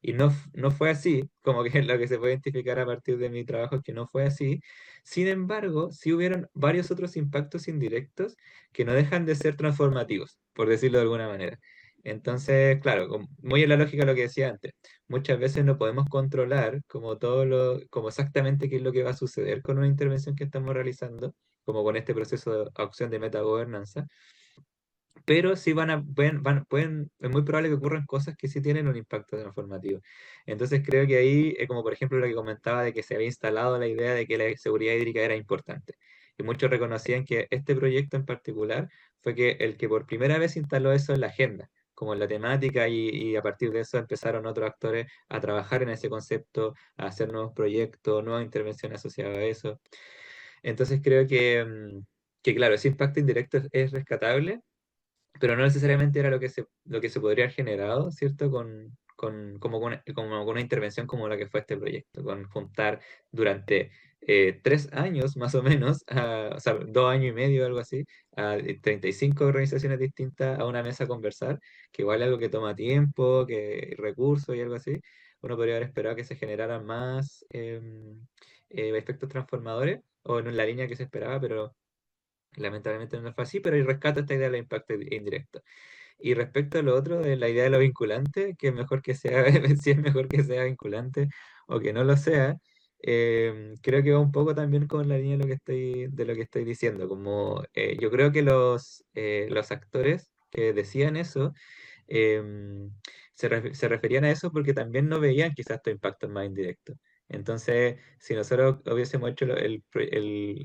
Speaker 3: Y no fue así, como que lo que se puede identificar a partir de mi trabajo es que no fue así. Sin embargo, sí hubieron varios otros impactos indirectos que no dejan de ser transformativos, por decirlo de alguna manera. Entonces, claro, muy en la lógica de lo que decía antes, muchas veces no podemos controlar como exactamente qué es lo que va a suceder con una intervención que estamos realizando, como con este proceso de opción de metagobernanza, pero sí es muy probable que ocurran cosas que sí tienen un impacto transformativo. Entonces creo que ahí, como por ejemplo lo que comentaba de que se había instalado la idea de que la seguridad hídrica era importante. Y muchos reconocían que este proyecto en particular fue el que por primera vez instaló eso en la agenda, como en la temática, y a partir de eso empezaron otros actores a trabajar en ese concepto, a hacer nuevos proyectos, nuevas intervenciones asociadas a eso. Entonces creo que claro, ese impacto indirecto es rescatable, pero no necesariamente era lo que se podría haber generado, ¿cierto? Como con una intervención como la que fue este proyecto, con juntar durante 3 años más o menos, o sea, 2 años y medio, algo así, a 35 organizaciones distintas a una mesa a conversar, que igual es algo que toma tiempo, que recursos y algo así. Uno podría haber esperado que se generaran más efectos transformadores o en la línea que se esperaba, pero lamentablemente no fue así, pero ahí rescato esta idea del impacto indirecto. Y respecto a lo otro, de la idea de lo vinculante, que es mejor que sea, si es mejor que sea vinculante o que no lo sea, creo que va un poco también con la línea de lo que estoy diciendo. Como yo creo que los actores que decían eso se referían a eso porque también no veían quizás estos impactos más indirectos. Entonces, si nosotros hubiésemos hecho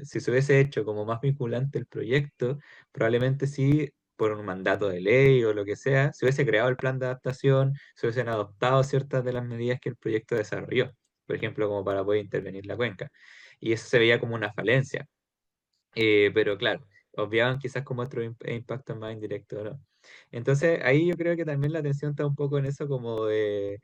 Speaker 3: si se hubiese hecho como más vinculante el proyecto, probablemente sí, por un mandato de ley o lo que sea, se hubiese creado el plan de adaptación, se hubiesen adoptado ciertas de las medidas que el proyecto desarrolló, por ejemplo, como para poder intervenir la cuenca. Y eso se veía como una falencia. Pero claro, obviaban quizás como otros impactos más indirectos, ¿no? Entonces ahí yo creo que también la atención está un poco en eso como de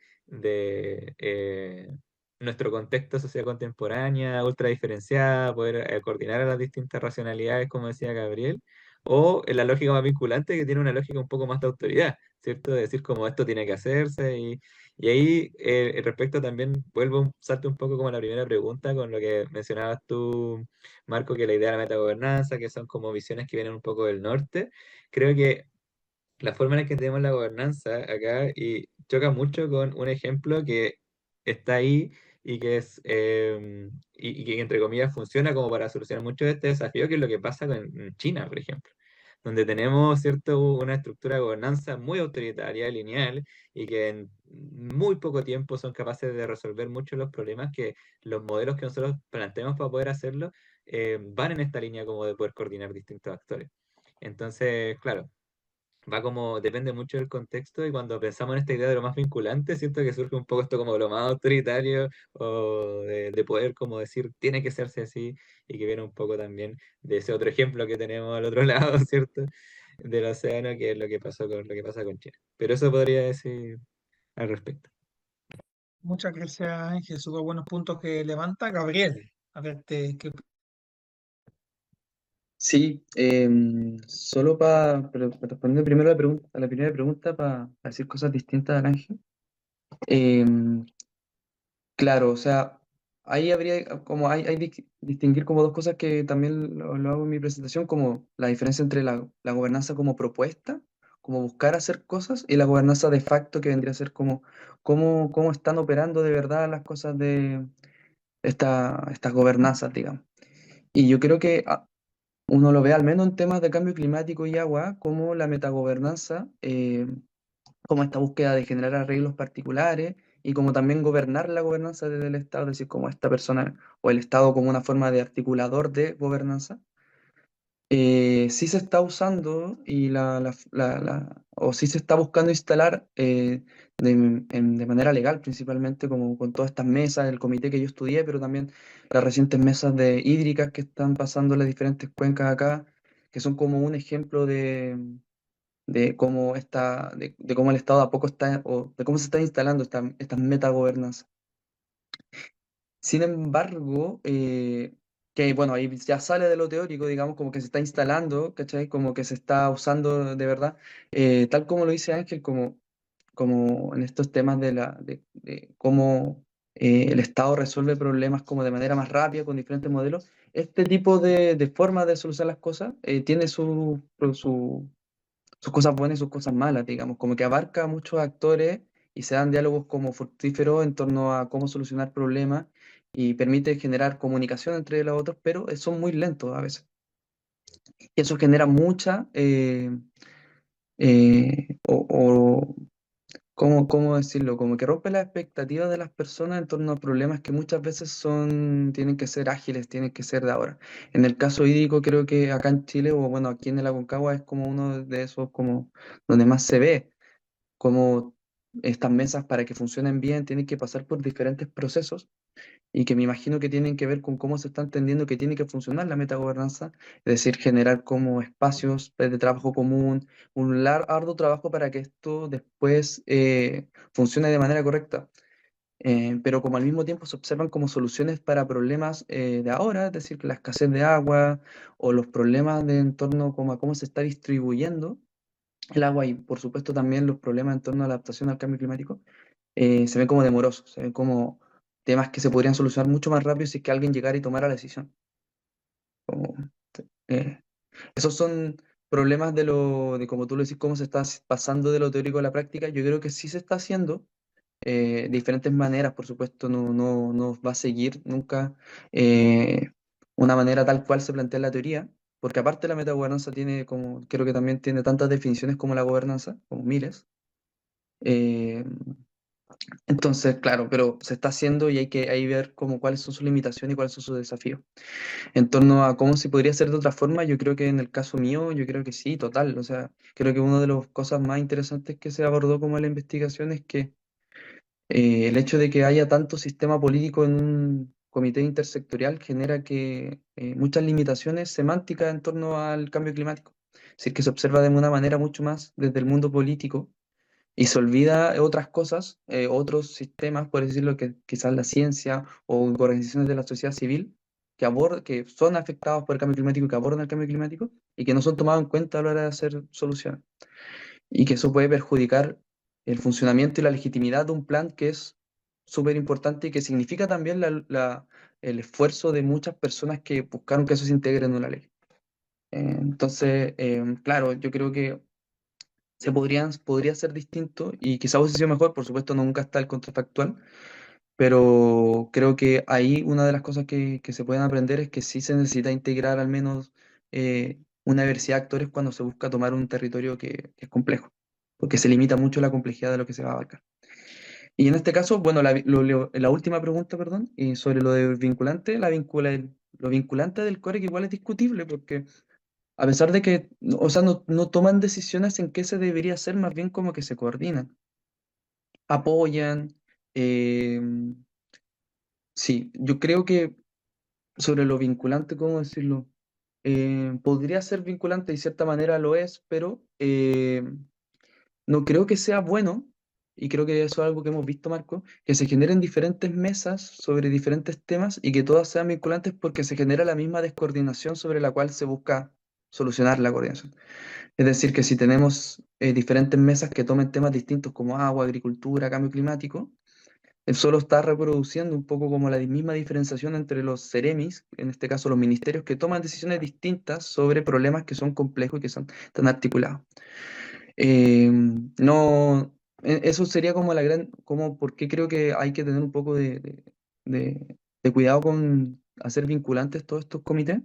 Speaker 3: nuestro contexto social contemporánea, ultra diferenciada, poder coordinar a las distintas racionalidades, como decía Gabriel, o en la lógica más vinculante que tiene una lógica un poco más de autoridad, ¿cierto? De decir como esto tiene que hacerse y ahí respecto también vuelvo salto un poco como a la primera pregunta con lo que mencionabas tú, Marco, que la idea de la metagobernanza, que son como visiones que vienen un poco del norte. Creo que la forma en la que tenemos la gobernanza acá y choca mucho con un ejemplo que está ahí y que y que entre comillas funciona como para solucionar mucho de este desafío, que es lo que pasa en China, por ejemplo, donde tenemos cierto una estructura de gobernanza muy autoritaria, lineal, y que en muy poco tiempo son capaces de resolver muchos de los problemas que los modelos que nosotros planteamos para poder hacerlo van en esta línea como de poder coordinar distintos actores. Entonces, claro, va como, depende mucho del contexto y cuando pensamos en esta idea de lo más vinculante, siento que surge un poco esto como lo más autoritario o de poder como decir, tiene que hacerse así y que viene un poco también de ese otro ejemplo que tenemos al otro lado, ¿cierto? Del océano, que es lo que pasó con lo que pasa con China. Pero eso podría decir al respecto.
Speaker 2: Muchas gracias, Ángel. Súper buenos puntos que levanta. Gabriel, a ver,
Speaker 4: Sí, solo para responder primero a la primera pregunta, para decir cosas distintas al Ángel. Em, claro, o sea, ahí habría como distinguir como dos cosas que también lo hago en mi presentación, como la diferencia entre la gobernanza como propuesta, como buscar hacer cosas, y la gobernanza de facto, que vendría a ser como cómo están operando de verdad las cosas de estas gobernanzas, digamos. Y yo creo que uno lo ve al menos en temas de cambio climático y agua, como la metagobernanza, como esta búsqueda de generar arreglos particulares y como también gobernar la gobernanza desde el Estado, es decir, como esta persona o el Estado como una forma de articulador de gobernanza. Sí se está usando y o sí se está buscando instalar de manera legal, principalmente como con todas estas mesas, el comité que yo estudié, pero también las recientes mesas de hídricas que están pasando en las diferentes cuencas acá, que son como un ejemplo de cómo de cómo el Estado a poco está, o de cómo se están instalando estas metagobernanzas. Sin embargo, que bueno, ahí ya sale de lo teórico, digamos, como que se está instalando, ¿cachai? Como que se está usando de verdad, tal como lo dice Ángel, como en estos temas de cómo el Estado resuelve problemas como de manera más rápida con diferentes modelos. Este tipo de forma de solucionar las cosas tiene sus cosas buenas y sus cosas malas, digamos, como que abarca a muchos actores y se dan diálogos como fructíferos en torno a cómo solucionar problemas y permite generar comunicación entre los otros, pero son muy lentos a veces. Y eso genera mucha, o ¿cómo decirlo? Como que rompe las expectativas de las personas en torno a problemas que muchas veces tienen que ser ágiles, tienen que ser de ahora. En el caso hídrico, creo que acá en Chile, o bueno, aquí en el Aconcagua es como uno de esos como donde más se ve, como estas mesas para que funcionen bien tienen que pasar por diferentes procesos y que me imagino que tienen que ver con cómo se está entendiendo que tiene que funcionar la metagobernanza, es decir, generar como espacios de trabajo común, arduo trabajo para que esto después funcione de manera correcta. pero como al mismo tiempo se observan como soluciones para problemas de ahora, es decir, la escasez de agua o los problemas de en torno como a cómo se está distribuyendo el agua y por supuesto también los problemas en torno a la adaptación al cambio climático, se ven como demorosos, se ven como temas que se podrían solucionar mucho más rápido si es que alguien llegara y tomara la decisión. Como, eh, esos son problemas de como tú lo decís, cómo se está pasando de lo teórico a la práctica. Yo creo que sí se está haciendo de diferentes maneras, por supuesto, no va a seguir nunca eh, una manera tal cual se plantea en la teoría, porque aparte la metagobernanza tiene como, creo que también tiene tantas definiciones como la gobernanza, como miles. Eh, entonces, claro, pero se está haciendo y hay que ahí ver como cuáles son sus limitaciones y cuáles son sus desafíos. En torno a cómo se podría hacer de otra forma, yo creo que en el caso mío, yo creo que sí, total. O sea, creo que una de las cosas más interesantes que se abordó como en la investigación es que el hecho de que haya tanto sistema político en un comité intersectorial genera que muchas limitaciones semánticas en torno al cambio climático. Es decir, que se observa de una manera mucho más desde el mundo político y se olvida otras cosas, otros sistemas, por decirlo, que quizás la ciencia o organizaciones de la sociedad civil que son afectados por el cambio climático, que abordan el cambio climático y que no son tomados en cuenta a la hora de hacer soluciones. Y que eso puede perjudicar el funcionamiento y la legitimidad de un plan que es súper importante y que significa también el esfuerzo de muchas personas que buscaron que eso se integre en una ley. Entonces, claro, yo creo que podría ser distinto y quizá hubiese sido mejor, por supuesto nunca está el contrafactual, pero creo que ahí una de las cosas que se pueden aprender es que sí se necesita integrar al menos una diversidad de actores cuando se busca tomar un territorio que es complejo, porque se limita mucho la complejidad de lo que se va a abarcar. Y en este caso, bueno, la última pregunta, perdón, y sobre lo de vinculante, lo vinculante del core que igual es discutible, porque a pesar de que, o sea, no toman decisiones en qué se debería hacer, más bien como que se coordinan, apoyan. eh, sí, yo creo que sobre lo vinculante, ¿cómo decirlo? Podría ser vinculante y de cierta manera lo es, pero no creo que sea bueno, y creo que eso es algo que hemos visto, Marco, que se generen diferentes mesas sobre diferentes temas y que todas sean vinculantes porque se genera la misma descoordinación sobre la cual se busca solucionar la coordinación. Es decir, que si tenemos diferentes mesas que tomen temas distintos como agua, agricultura, cambio climático, él solo está reproduciendo un poco como la misma diferenciación entre los ceremis, en este caso los ministerios, que toman decisiones distintas sobre problemas que son complejos y que son tan articulados. No, eso sería como como porque creo que hay que tener un poco de cuidado con hacer vinculantes todos estos comités.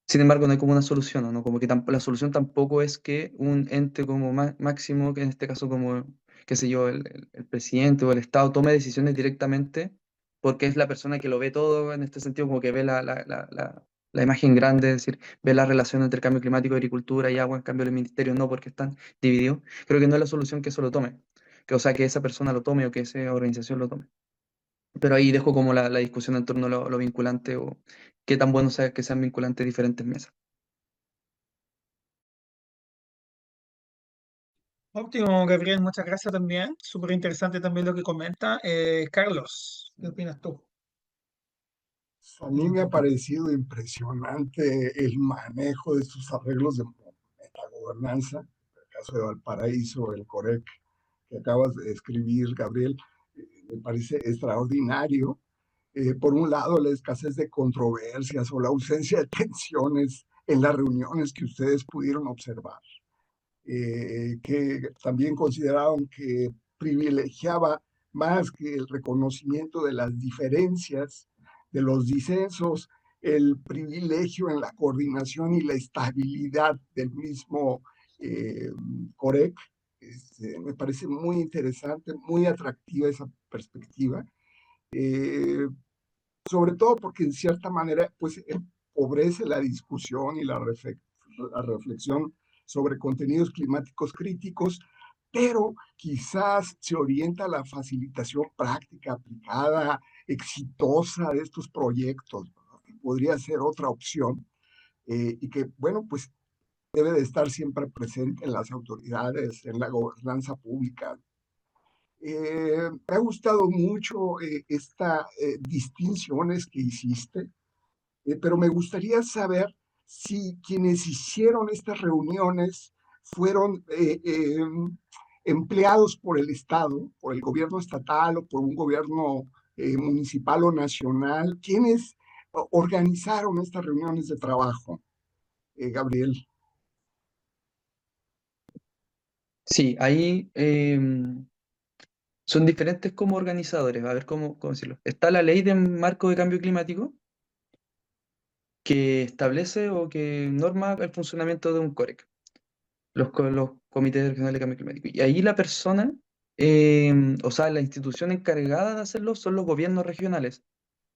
Speaker 4: Sin embargo, no hay como una solución, ¿no? Como que la solución tampoco es que un ente como máximo, que en este caso como, qué sé yo, el presidente o el Estado tome decisiones directamente porque es la persona que lo ve todo, en este sentido como que ve la imagen grande, es decir, ve la relación entre el cambio climático, agricultura y agua, en cambio los ministerios no, porque están divididos. Creo que no es la solución que eso lo tome, o sea, que esa persona lo tome o que esa organización lo tome. Pero ahí dejo como la discusión en torno a lo vinculante o qué tan bueno sea que sean vinculantes diferentes mesas.
Speaker 2: Óptimo, Gabriel, muchas gracias también. Súper interesante también lo que comenta. Carlos, ¿qué opinas tú?
Speaker 1: A mí me ha parecido impresionante el manejo de estos arreglos de metagobernanza, en el caso de Valparaíso, el COREC que acabas de escribir, Gabriel, me parece extraordinario. Por un lado, la escasez de controversias o la ausencia de tensiones en las reuniones que ustedes pudieron observar, que también consideraron que privilegiaba más que el reconocimiento de las diferencias, de los disensos, el privilegio en la coordinación y la estabilidad del mismo COREC. Me parece muy interesante, muy atractiva esa perspectiva, eh, sobre todo porque en cierta manera pues empobrece la discusión y la reflexión sobre contenidos climáticos críticos, pero quizás se orienta a la facilitación práctica, aplicada, exitosa de estos proyectos, ¿no? Que podría ser otra opción y que, bueno, pues debe de estar siempre presente en las autoridades, en la gobernanza pública. Me ha gustado mucho esta distinciones que hiciste, pero me gustaría saber si quienes hicieron estas reuniones fueron empleados por el Estado, por el gobierno estatal o por un gobierno municipal o nacional. ¿Quiénes organizaron estas reuniones de trabajo, Gabriel?
Speaker 4: Sí, ahí son diferentes como organizadores, a ver cómo decirlo. Está la ley de marco de cambio climático que establece o que norma el funcionamiento de un COREC, los comités regionales de cambio climático. Y ahí la persona, o sea, la institución encargada de hacerlo son los gobiernos regionales,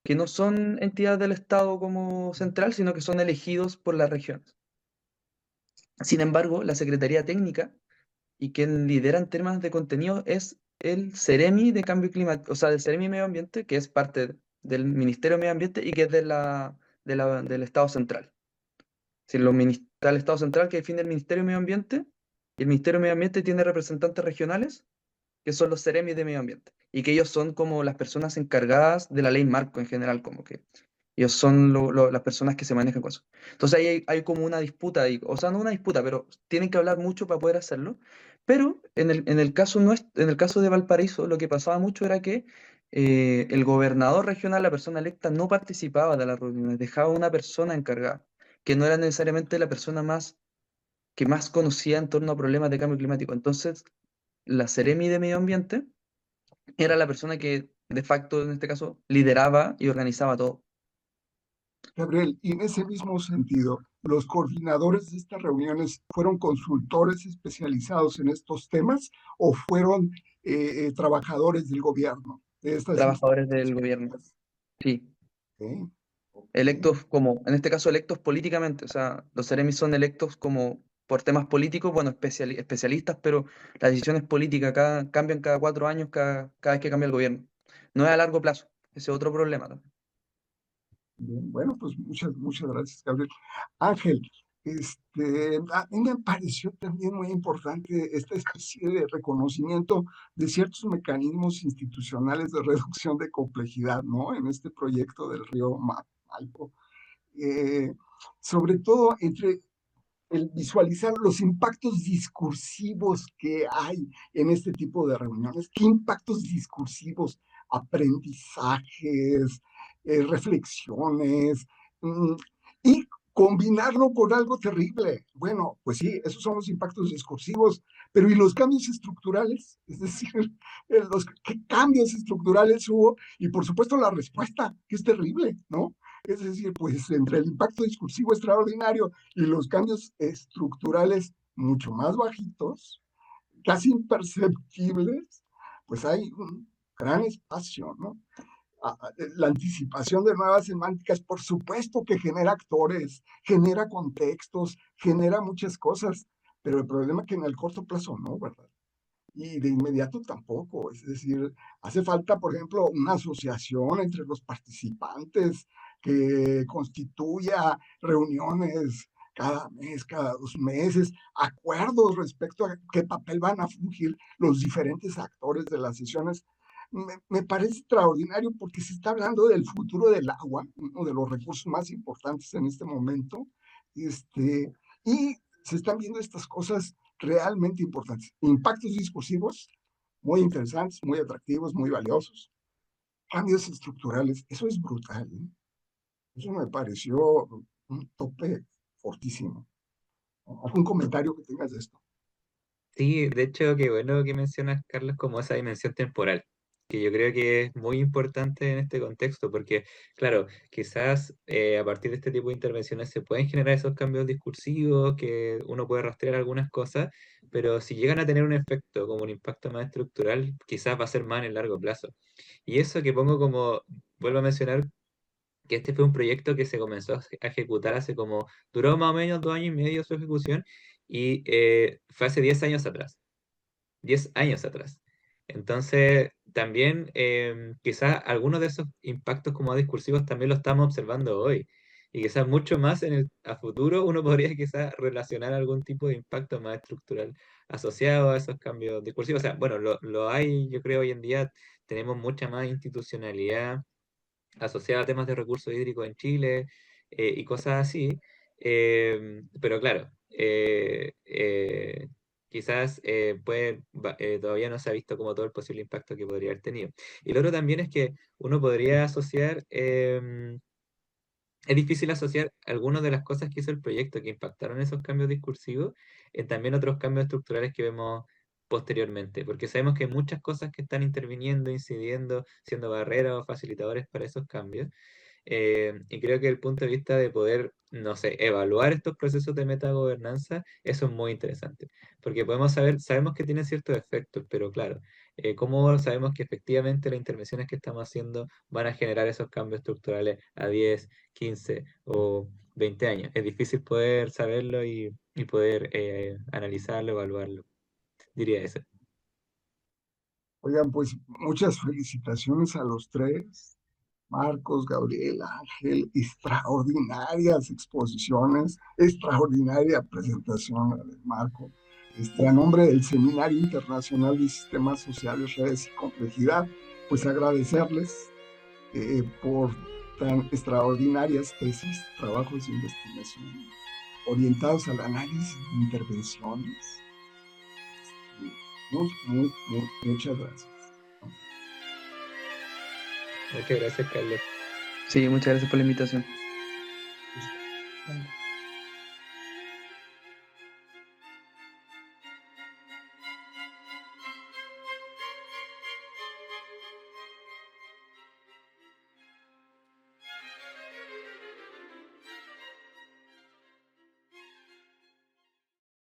Speaker 4: que no son entidades del Estado como central, sino que son elegidos por las regiones. Sin embargo, la Secretaría Técnica y quien lidera en temas de contenido es el Ceremi de Cambio Climático, o sea, del Ceremi Medio Ambiente, que es parte del Ministerio de Medio Ambiente y que es del Estado Central. Si está el Estado Central que define el Ministerio de Medio Ambiente, y el Ministerio de Medio Ambiente tiene representantes regionales, que son los Ceremis de Medio Ambiente, y que ellos son como las personas encargadas de la ley marco en general, como que ellos son las personas que se manejan con eso. Entonces ahí hay como una disputa, o sea, no una disputa, pero tienen que hablar mucho para poder hacerlo. Pero en el caso, en el caso de Valparaíso, lo que pasaba mucho era que el gobernador regional, la persona electa, no participaba de las reuniones, dejaba una persona encargada, que no era necesariamente la persona que más conocía en torno a problemas de cambio climático. Entonces, la Seremi de Medio Ambiente era la persona que, de facto, en este caso, lideraba y organizaba todo.
Speaker 1: Gabriel, y en ese mismo sentido, ¿los coordinadores de estas reuniones fueron consultores especializados en estos temas o fueron trabajadores del gobierno, de estas
Speaker 4: Trabajadores del gobierno.
Speaker 1: instituciones?
Speaker 4: Sí,
Speaker 1: Ok, ok.
Speaker 4: electos como, en este caso, electos políticamente. O sea, los Ceremis son electos como por temas políticos, bueno, especialistas, pero las decisiones políticas cambian cada 4 años, cada vez que cambia el gobierno. No es a largo plazo. Ese es otro problema también.
Speaker 1: Bien, bueno, pues muchas gracias, Gabriel. Ángel, a mí me pareció también muy importante esta especie de reconocimiento de ciertos mecanismos institucionales de reducción de complejidad, ¿no? En este proyecto del río Maipo. Eh, Sobre todo entre el visualizar los impactos discursivos que hay en este tipo de reuniones. ¿Qué impactos discursivos, aprendizajes, reflexiones? mm, y combinarlo con algo terrible. Bueno, pues sí, esos son los impactos discursivos, pero ¿y los cambios estructurales? Es decir, ¿qué cambios estructurales hubo? Y por supuesto la respuesta, que es terrible, ¿no? Es decir, pues entre el impacto discursivo extraordinario y los cambios estructurales mucho más bajitos, casi imperceptibles, pues hay un gran espacio, ¿no? La anticipación de nuevas semánticas, por supuesto que genera actores, genera contextos, genera muchas cosas, pero el problema es que en el corto plazo no, ¿verdad? Y de inmediato tampoco. Es decir, hace falta, por ejemplo, una asociación entre los participantes que constituya reuniones cada mes, cada 2 meses, acuerdos respecto a qué papel van a fungir los diferentes actores de las sesiones. Me parece extraordinario porque se está hablando del futuro del agua, uno de los recursos más importantes en este momento, y se están viendo estas cosas realmente importantes. Impactos discursivos muy interesantes, muy atractivos, muy valiosos. Cambios estructurales, eso es brutal, ¿eh? Eso me pareció un tope fortísimo. ¿Algún comentario que tengas de esto?
Speaker 3: Sí, de hecho, qué bueno que mencionas, Carlos, como esa dimensión temporal, que yo creo que es muy importante en este contexto, porque, claro, quizás a partir de este tipo de intervenciones se pueden generar esos cambios discursivos, que uno puede rastrear algunas cosas, pero si llegan a tener un efecto como un impacto más estructural, quizás va a ser más en el largo plazo. Y eso que pongo como, vuelvo a mencionar, que este fue un proyecto que se comenzó a ejecutar hace como, duró más o menos 2 años y medio su ejecución, y fue hace 10 años atrás. 10 años atrás. Entonces, también quizás algunos de esos impactos como discursivos también lo estamos observando hoy. Y quizás mucho más a futuro uno podría quizás relacionar algún tipo de impacto más estructural asociado a esos cambios discursivos. O sea, bueno, lo hay, yo creo, hoy en día tenemos mucha más institucionalidad asociada a temas de recursos hídricos en Chile y cosas así. Pero claro, quizás todavía no se ha visto como todo el posible impacto que podría haber tenido. Y lo otro también es que uno podría asociar, es difícil asociar algunas de las cosas que hizo el proyecto que impactaron esos cambios discursivos en también otros cambios estructurales que vemos posteriormente, porque sabemos que hay muchas cosas que están interviniendo, incidiendo, siendo barreras o facilitadores para esos cambios. Y creo que el punto de vista de poder, no sé, evaluar estos procesos de metagobernanza, eso es muy interesante, porque podemos saber, sabemos que tienen ciertos efectos, pero claro, ¿cómo sabemos que efectivamente las intervenciones que estamos haciendo van a generar esos cambios estructurales a 10, 15 o 20 años? Es difícil poder saberlo y poder analizarlo, evaluarlo, diría eso.
Speaker 1: Oigan, pues muchas felicitaciones a los tres. Marcos, Gabriel, Ángel, extraordinarias exposiciones, extraordinaria presentación la de Marco. A nombre del Seminario Internacional de Sistemas Sociales, Redes y Complejidad, pues agradecerles por tan extraordinarias tesis, trabajos de investigación orientados al análisis de intervenciones. Muchas gracias.
Speaker 3: Muchas gracias, Carlos.
Speaker 4: Sí, muchas gracias por la invitación.
Speaker 2: Bueno.